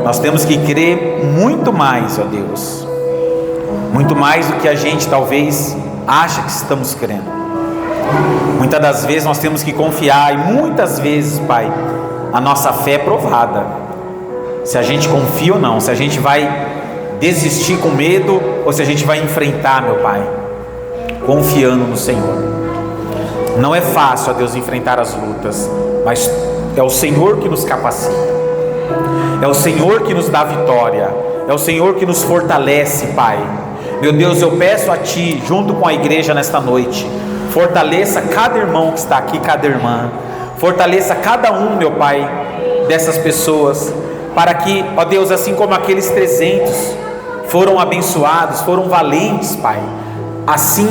Nós temos que crer muito mais, ó Deus. Muito mais do que a gente talvez acha que estamos crendo. Muitas das vezes nós temos que confiar, e muitas vezes, Pai, a nossa fé é provada. Se a gente confia ou não, se a gente vai desistir com medo, ou se a gente vai enfrentar, meu Pai, confiando no Senhor. Não é fácil, ó Deus, enfrentar as lutas, mas é o Senhor que nos capacita. É o Senhor que nos dá vitória. É o Senhor que nos fortalece, Pai. Meu Deus, eu peço a Ti, junto com a igreja nesta noite, fortaleça cada irmão que está aqui, cada irmã. Fortaleça cada um, meu Pai, dessas pessoas, para que, ó Deus, assim como aqueles 300 foram abençoados, foram valentes, Pai, assim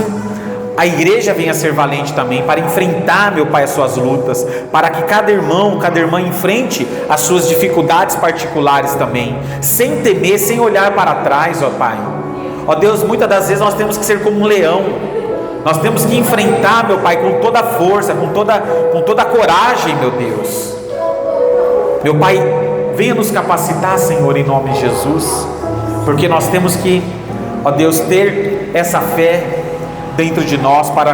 a igreja venha a ser valente também, para enfrentar, meu Pai, as suas lutas, para que cada irmão, cada irmã enfrente as suas dificuldades particulares também, sem temer, sem olhar para trás, ó Pai. Ó Deus, muitas das vezes nós temos que ser como um leão. Nós temos que enfrentar, meu Pai, com toda a força, com toda a coragem, meu Deus. Meu Pai, venha nos capacitar, Senhor, em nome de Jesus, porque nós temos que, ó Deus, ter essa fé dentro de nós, para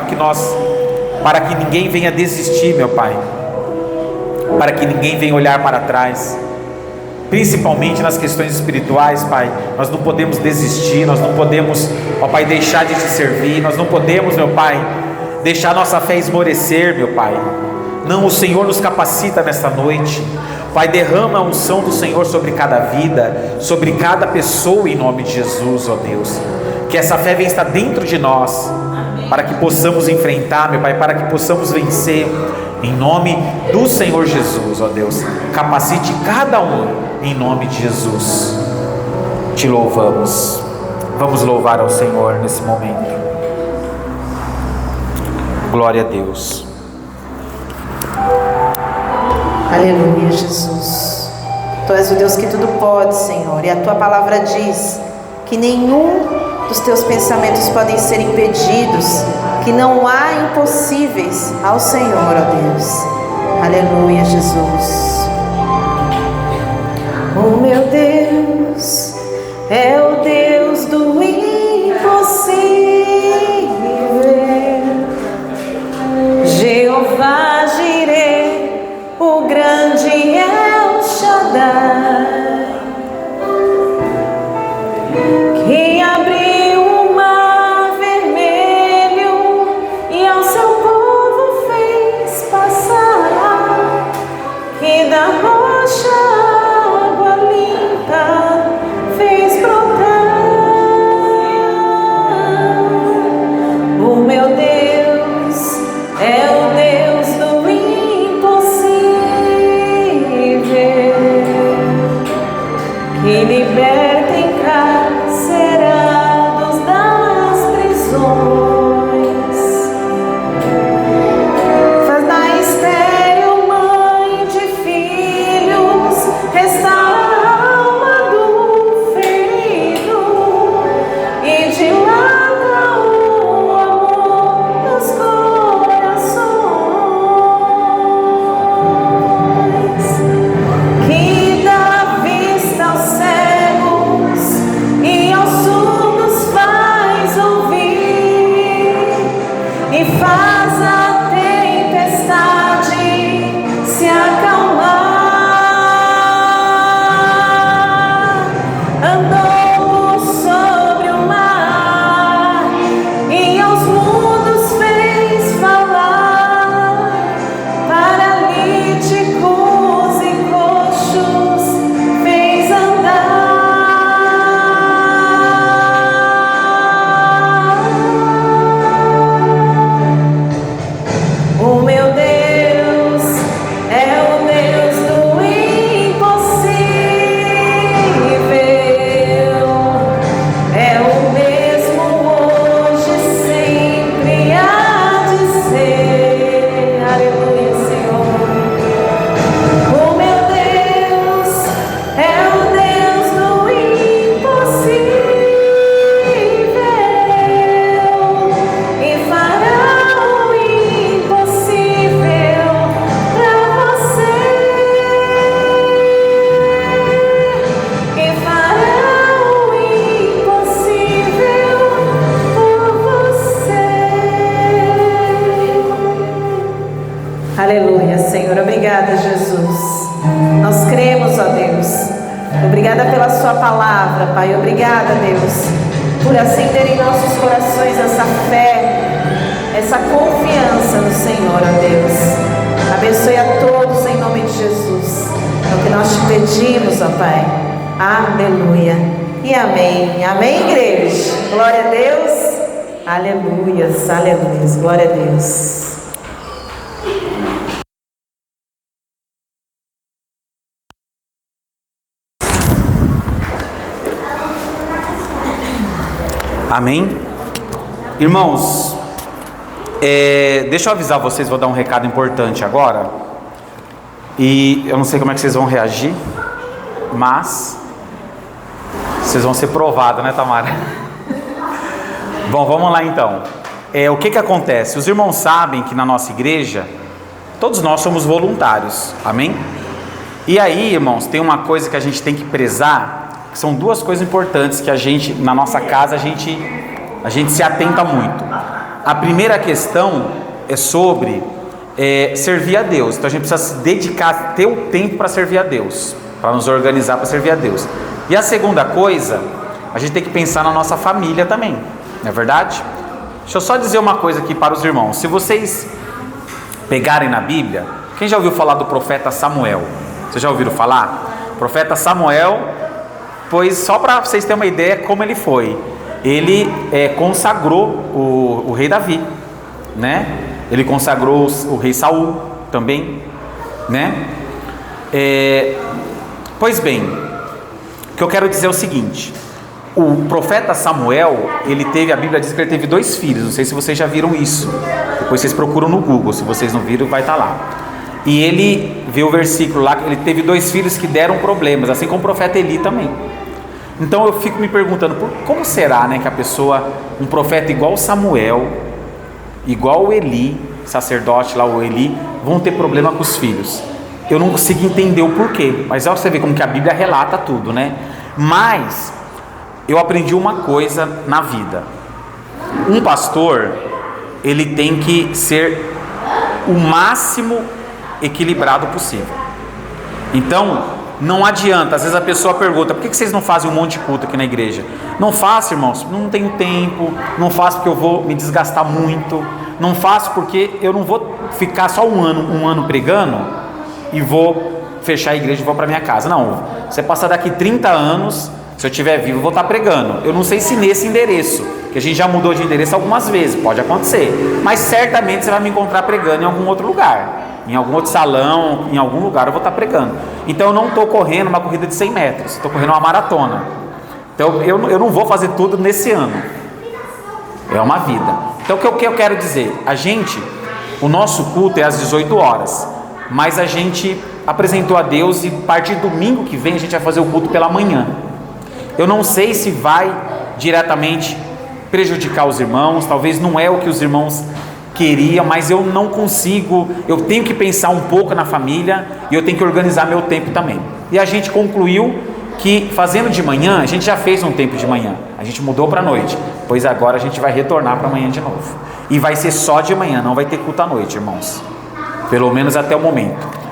que ninguém venha desistir, meu Pai, para que ninguém venha olhar para trás. Principalmente nas questões espirituais, Pai, nós não podemos desistir, nós não podemos, ó Pai, deixar de Te servir, nós não podemos, meu Pai, deixar nossa fé esmorecer, meu Pai. Não, o Senhor nos capacita nesta noite. Pai, derrama a unção do Senhor sobre cada vida, sobre cada pessoa, em nome de Jesus, ó Deus. Que essa fé venha estar dentro de nós, para que possamos enfrentar, meu Pai, para que possamos vencer, em nome do Senhor Jesus, ó Deus. Capacite cada um, em nome de Jesus. Te louvamos. Vamos louvar ao Senhor nesse momento. Glória a Deus. Aleluia, Jesus. Tu és o Deus que tudo pode, Senhor, e a Tua palavra diz que nenhum dos Teus pensamentos podem ser impedidos, que não há impossíveis ao Senhor, ó Deus. Aleluia, Jesus. O meu Deus é o Deus do impossível. Jeová Jireh, o grande El Shaddai, que abriu o mar vermelho e ao seu povo fez passar, que da rocha água limpa fez brotar. O meu Deus é o Deus do impossível, que liberta encarcerados das prisões, faz da estéril mãe de filhos, restaura a alma do ferido e dilata o amor dos corações, que dá vista aos cegos e aos surdos faz ouvir, e faz a tempestade se acalmar. Andou sobre o mar e aos mudos fez falar, paralíticos e coxos fez andar. O meu Deus é o Deus do impossível, é o mesmo hoje, sempre há de ser. Aleluia, Senhor. O meu Deus é o Deus do impossível e fará o impossível pra você, e fará o impossível por você. Aleluia, Senhor. Obrigada, Jesus. Nós cremos, ó Deus. Obrigada pela sua palavra, Pai. Obrigada, Deus, por acender em nossos corações essa fé, essa confiança no Senhor, ó Deus. Abençoe a todos em nome de Jesus. É o que nós te pedimos, ó Pai. Aleluia e amém. Amém, igreja. Glória a Deus. Aleluias, aleluias. Glória a Deus. Amém? Irmãos, deixa eu avisar vocês, vou dar um recado importante agora. E eu não sei como é que vocês vão reagir, mas vocês vão ser provados, né, Tamara? Bom, vamos lá então. O que acontece? Os irmãos sabem que na nossa igreja, todos nós somos voluntários, amém? E aí, irmãos, tem uma coisa que a gente tem que prezar, que são duas coisas importantes que a gente, na nossa casa, a gente se atenta muito. A primeira questão é sobre servir a Deus. Então a gente precisa se dedicar, ter o tempo para servir a Deus, para nos organizar para servir a Deus. E a segunda coisa, a gente tem que pensar na nossa família também, não é verdade? Deixa eu só dizer uma coisa aqui para os irmãos. Se vocês pegarem na Bíblia, quem já ouviu falar do profeta Samuel? Vocês já ouviram falar? O profeta Samuel, pois só para vocês terem uma ideia como ele foi. Ele consagrou o rei Davi, né? Ele consagrou o rei Saul também, né? Pois bem, o que eu quero dizer é o seguinte: o profeta Samuel, a Bíblia diz que ele teve 2 filhos. Não sei se vocês já viram isso. Depois vocês procuram no Google, se vocês não viram, vai estar lá. E ele vê o versículo lá, que ele teve 2 filhos que deram problemas, assim como o profeta Eli também. Então eu fico me perguntando, como será, né, que a pessoa, um profeta igual Samuel, igual o Eli, sacerdote lá, o Eli, vão ter problema com os filhos? Eu não consigo entender o porquê, mas olha você ver como que a Bíblia relata tudo, né? Mas eu aprendi uma coisa na vida: um pastor, ele tem que ser o máximo equilibrado possível. Então, não adianta. Às vezes a pessoa pergunta: por que vocês não fazem um monte de culto aqui na igreja? Não faço, irmãos, não tenho tempo. Não faço porque eu vou me desgastar muito. Não faço porque eu não vou ficar só um ano pregando e vou fechar a igreja e vou para minha casa. Não, você passar daqui 30 anos, se eu estiver vivo, eu vou estar pregando. Eu não sei se nesse endereço, que a gente já mudou de endereço algumas vezes, pode acontecer, mas certamente você vai me encontrar pregando em algum outro lugar, em algum outro salão, em algum lugar eu vou estar pregando. Então eu não estou correndo uma corrida de 100 metros, estou correndo uma maratona. Então eu não vou fazer tudo nesse ano, é uma vida. Então o que eu quero dizer? O nosso culto é às 18 horas, mas a gente apresentou a Deus e a partir do domingo que vem a gente vai fazer o culto pela manhã. Eu não sei se vai diretamente prejudicar os irmãos, talvez não é o que os irmãos queriam, mas eu não consigo, eu tenho que pensar um pouco na família e eu tenho que organizar meu tempo também. E a gente concluiu que fazendo de manhã, a gente já fez um tempo de manhã, a gente mudou para a noite, pois agora a gente vai retornar para amanhã de novo. E vai ser só de manhã, não vai ter culto à noite, irmãos. Pelo menos até o momento.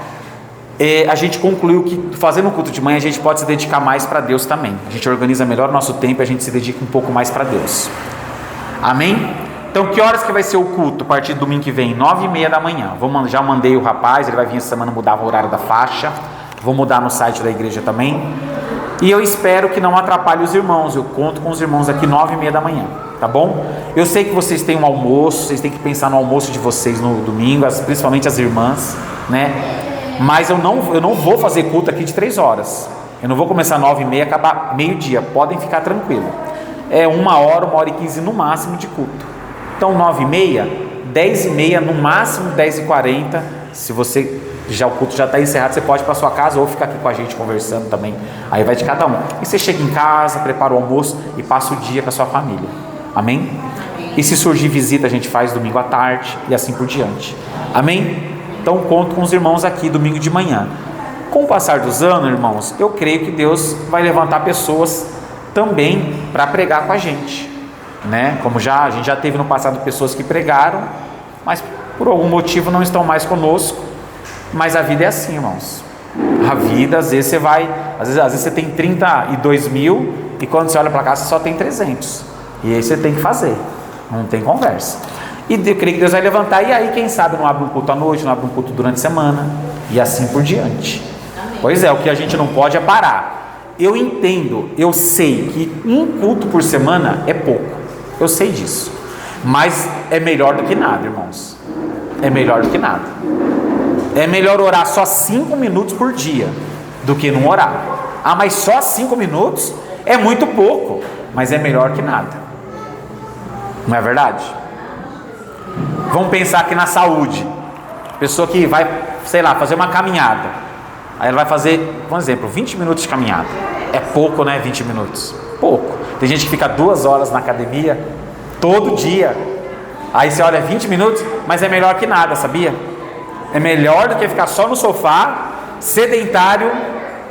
A gente concluiu que fazendo o culto de manhã a gente pode se dedicar mais para Deus também. A gente organiza melhor o nosso tempo e a gente se dedica um pouco mais para Deus. Amém? Então que horas que vai ser o culto? A partir do domingo que vem, 9h30 da manhã. Já mandei o rapaz, ele vai vir essa semana mudar o horário da faixa. Vou mudar no site da igreja também. E eu espero que não atrapalhe os irmãos. Eu conto com os irmãos aqui 9h30 da manhã, tá bom? Eu sei que vocês têm um almoço, vocês têm que pensar no almoço de vocês no domingo, principalmente as irmãs, né? Mas eu não vou fazer culto aqui de 3 horas. Eu não vou começar 9h30 e acabar meio-dia. Podem ficar tranquilos. É 1h15 no máximo de culto. Então 9h30, 10h30, no máximo 10h40. Se o culto já está encerrado, você pode ir para sua casa ou ficar aqui com a gente conversando também. Aí vai de cada um. E você chega em casa, prepara o almoço e passa o dia com a sua família. Amém? E se surgir visita, a gente faz domingo à tarde e assim por diante. Amém? Então conto com os irmãos aqui domingo de manhã. Com o passar dos anos, irmãos, eu creio que Deus vai levantar pessoas também para pregar com a gente, né? Como a gente já teve no passado pessoas que pregaram, mas por algum motivo não estão mais conosco. Mas a vida é assim, irmãos. A vida, às vezes você tem 32 mil e quando você olha para cá você só tem 300. E aí você tem que fazer, não tem conversa. E eu creio que Deus vai levantar, e aí quem sabe não abre um culto à noite, não abre um culto durante a semana, e assim por diante. Amém. Pois é, o que a gente não pode é parar. Eu entendo, eu sei que um culto por semana é pouco, eu sei disso, mas é melhor do que nada, irmãos. É melhor do que nada. É melhor orar só 5 minutos por dia do que não orar. Ah, mas só 5 minutos é muito pouco, mas é melhor que nada. Não é verdade? Vamos pensar aqui na saúde. Pessoa que vai, fazer uma caminhada. Aí ela vai fazer, por exemplo, 20 minutos de caminhada. É pouco, né? 20 minutos. Pouco. Tem gente que fica 2 horas na academia, todo dia. Aí você olha 20 minutos, mas é melhor que nada, sabia? É melhor do que ficar só no sofá, sedentário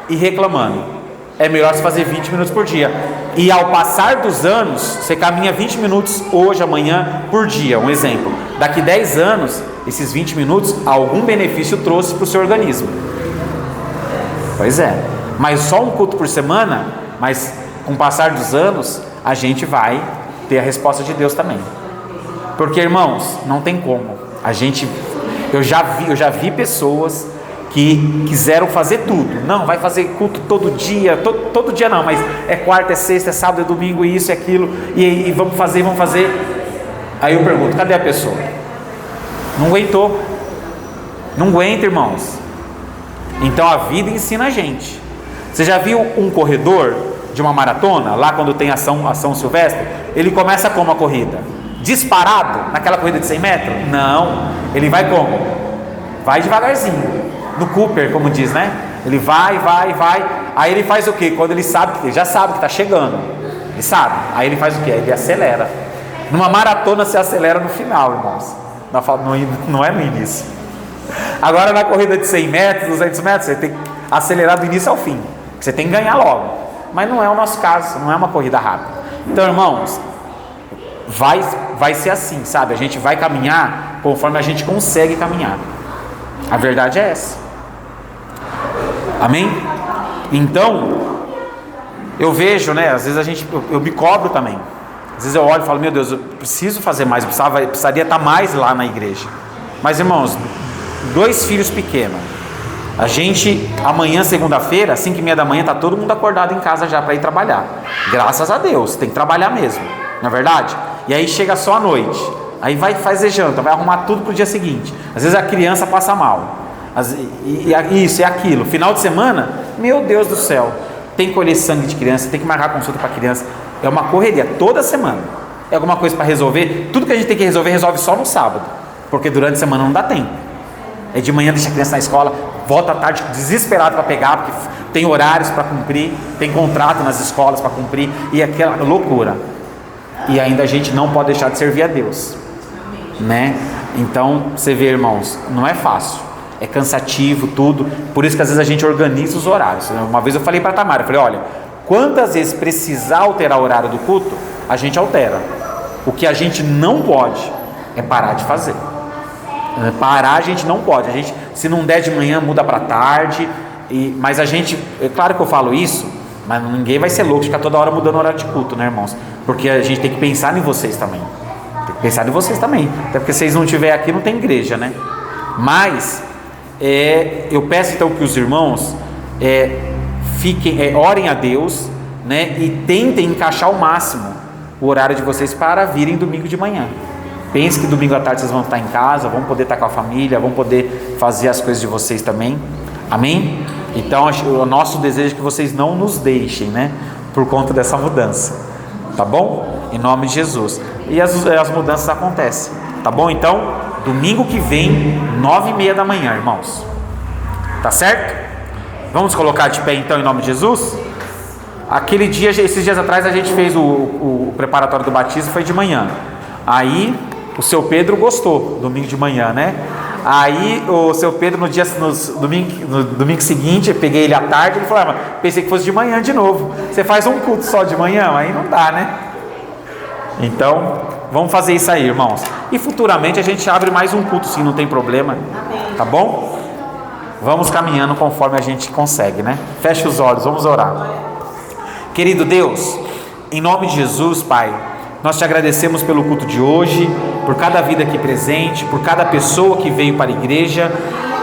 e reclamando. É melhor você fazer 20 minutos por dia. E ao passar dos anos, você caminha 20 minutos hoje, amanhã, por dia. Um exemplo. Daqui 10 anos, esses 20 minutos, algum benefício trouxe para o seu organismo. Pois é. Mas só um culto por semana, mas com o passar dos anos, a gente vai ter a resposta de Deus também. Porque, irmãos, não tem como. Eu já vi pessoas que quiseram fazer tudo. Não, vai fazer culto todo dia, todo dia não, mas é quarta, é sexta, é sábado, é domingo, isso e aquilo, e vamos fazer. Aí eu pergunto, cadê a pessoa? Não aguentou. Não aguenta, irmãos. Então a vida ensina a gente. Você já viu um corredor de uma maratona, lá quando tem ação silvestre? Ele começa como a corrida? Disparado, naquela corrida de 100 metros? Não, ele vai como? Vai devagarzinho. No Cooper, como diz, né? Ele vai. Aí ele faz o quê? Quando ele já sabe que está chegando. Ele sabe. Aí ele faz o quê? Ele acelera. Numa maratona você acelera no final, irmãos. Não é no início. Agora na corrida de 100 metros, 200 metros, você tem que acelerar do início ao fim. Você tem que ganhar logo. Mas não é o nosso caso, não é uma corrida rápida. Então, irmãos, vai ser assim, sabe? A gente vai caminhar conforme a gente consegue caminhar. A verdade é essa. Amém? Então, eu vejo, né? Às vezes eu me cobro também. Às vezes eu olho e falo, meu Deus, eu preciso fazer mais, eu precisaria estar mais lá na igreja. Mas, irmãos, 2 filhos pequenos. A gente, amanhã, segunda-feira, 5h30 da manhã, está todo mundo acordado em casa já para ir trabalhar. Graças a Deus, tem que trabalhar mesmo, não é verdade? E aí chega só à noite. Aí vai fazer janta, vai arrumar tudo para o dia seguinte. Às vezes a criança passa mal. Isso e aquilo. Final de semana, meu Deus do céu. Tem que colher sangue de criança, tem que marcar consulta para criança. É uma correria toda semana. É alguma coisa para resolver. Tudo que a gente tem que resolver, resolve só no sábado. Porque durante a semana não dá tempo. É de manhã, deixa a criança na escola, volta à tarde desesperado para pegar, porque tem horários para cumprir, tem contrato nas escolas para cumprir, e aquela loucura. E ainda a gente não pode deixar de servir a Deus, né? Então, você vê, irmãos, não é fácil, é cansativo tudo, por isso que às vezes a gente organiza os horários. Uma vez eu falei para a Tamara, eu falei, olha, quantas vezes precisar alterar o horário do culto, a gente altera. O que a gente não pode é parar de fazer. Parar a gente não pode. A gente, se não der de manhã, muda para tarde. Mas a gente, é claro que eu falo isso, mas ninguém vai ser louco de ficar toda hora mudando o horário de culto, né, irmãos? Porque a gente tem que pensar em vocês também. Tem que pensar em vocês também. Até porque se vocês não estiverem aqui, não tem igreja, né? Mas eu peço então que os irmãos orem a Deus, né? E tentem encaixar ao máximo o horário de vocês para virem domingo de manhã. Pense que domingo à tarde vocês vão estar em casa, vão poder estar com a família, vão poder fazer as coisas de vocês também. Amém? Então, o nosso desejo é que vocês não nos deixem, né? Por conta dessa mudança. Tá bom? Em nome de Jesus. E as mudanças acontecem. Tá bom? Então, domingo que vem, 9h30 da manhã, irmãos. Tá certo? Vamos colocar de pé então em nome de Jesus? Aquele dia, esses dias atrás, a gente fez o preparatório do batismo, foi de manhã. Aí o seu Pedro gostou, domingo de manhã, né? Aí o seu Pedro no domingo seguinte, eu peguei ele à tarde, ele falou, pensei que fosse de manhã de novo. Você faz um culto só de manhã? Aí não dá, né? Então, vamos fazer isso aí, irmãos. E futuramente a gente abre mais um culto, sim, não tem problema. Tá bom? Vamos caminhando conforme a gente consegue, né? Feche os olhos, vamos orar. Querido Deus, em nome de Jesus, Pai, nós te agradecemos pelo culto de hoje, por cada vida aqui presente, por cada pessoa que veio para a igreja.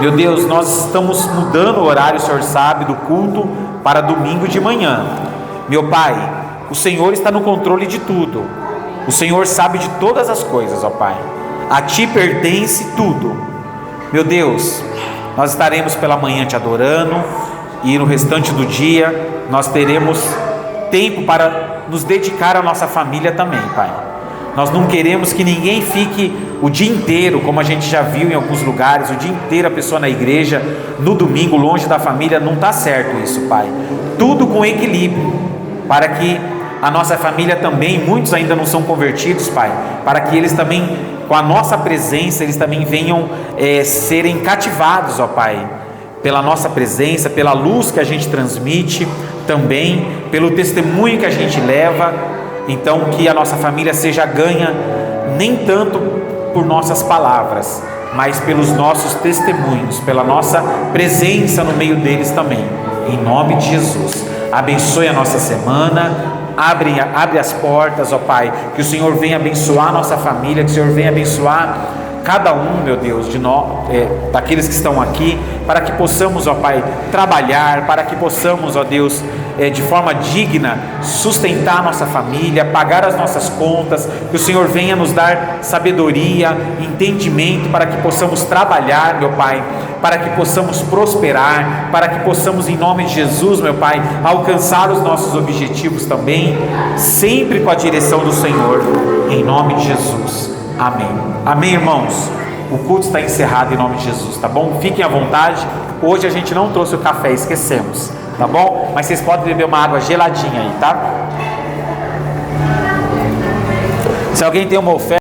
Meu Deus, nós estamos mudando o horário, o Senhor sabe, do culto para domingo de manhã. Meu Pai, o Senhor está no controle de tudo. O Senhor sabe de todas as coisas, ó Pai. A Ti pertence tudo. Meu Deus, nós estaremos pela manhã te adorando e no restante do dia nós teremos tempo para nos dedicar à nossa família também, Pai. Nós não queremos que ninguém fique o dia inteiro, como a gente já viu em alguns lugares, o dia inteiro a pessoa na igreja, no domingo, longe da família. Não está certo isso, Pai. Tudo com equilíbrio, para que a nossa família também, muitos ainda não são convertidos, Pai, para que eles também, com a nossa presença, eles também venham serem cativados, ó Pai, pela nossa presença, pela luz que a gente transmite, também pelo testemunho que a gente leva. Então, que a nossa família seja ganha nem tanto por nossas palavras, mas pelos nossos testemunhos, pela nossa presença no meio deles também. Em nome de Jesus, abençoe a nossa semana, abre as portas, ó Pai, que o Senhor venha abençoar a nossa família, que o Senhor venha abençoar cada um, meu Deus, de nós, daqueles que estão aqui, para que possamos, ó Pai, trabalhar, para que possamos, ó Deus, de forma digna, sustentar a nossa família, pagar as nossas contas, que o Senhor venha nos dar sabedoria, entendimento, para que possamos trabalhar, meu Pai, para que possamos prosperar, para que possamos, em nome de Jesus, meu Pai, alcançar os nossos objetivos também, sempre com a direção do Senhor, em nome de Jesus. Amém. Amém, irmãos? O culto está encerrado em nome de Jesus, tá bom? Fiquem à vontade. Hoje a gente não trouxe o café, esquecemos, tá bom? Mas vocês podem beber uma água geladinha aí, tá? Se alguém tem uma oferta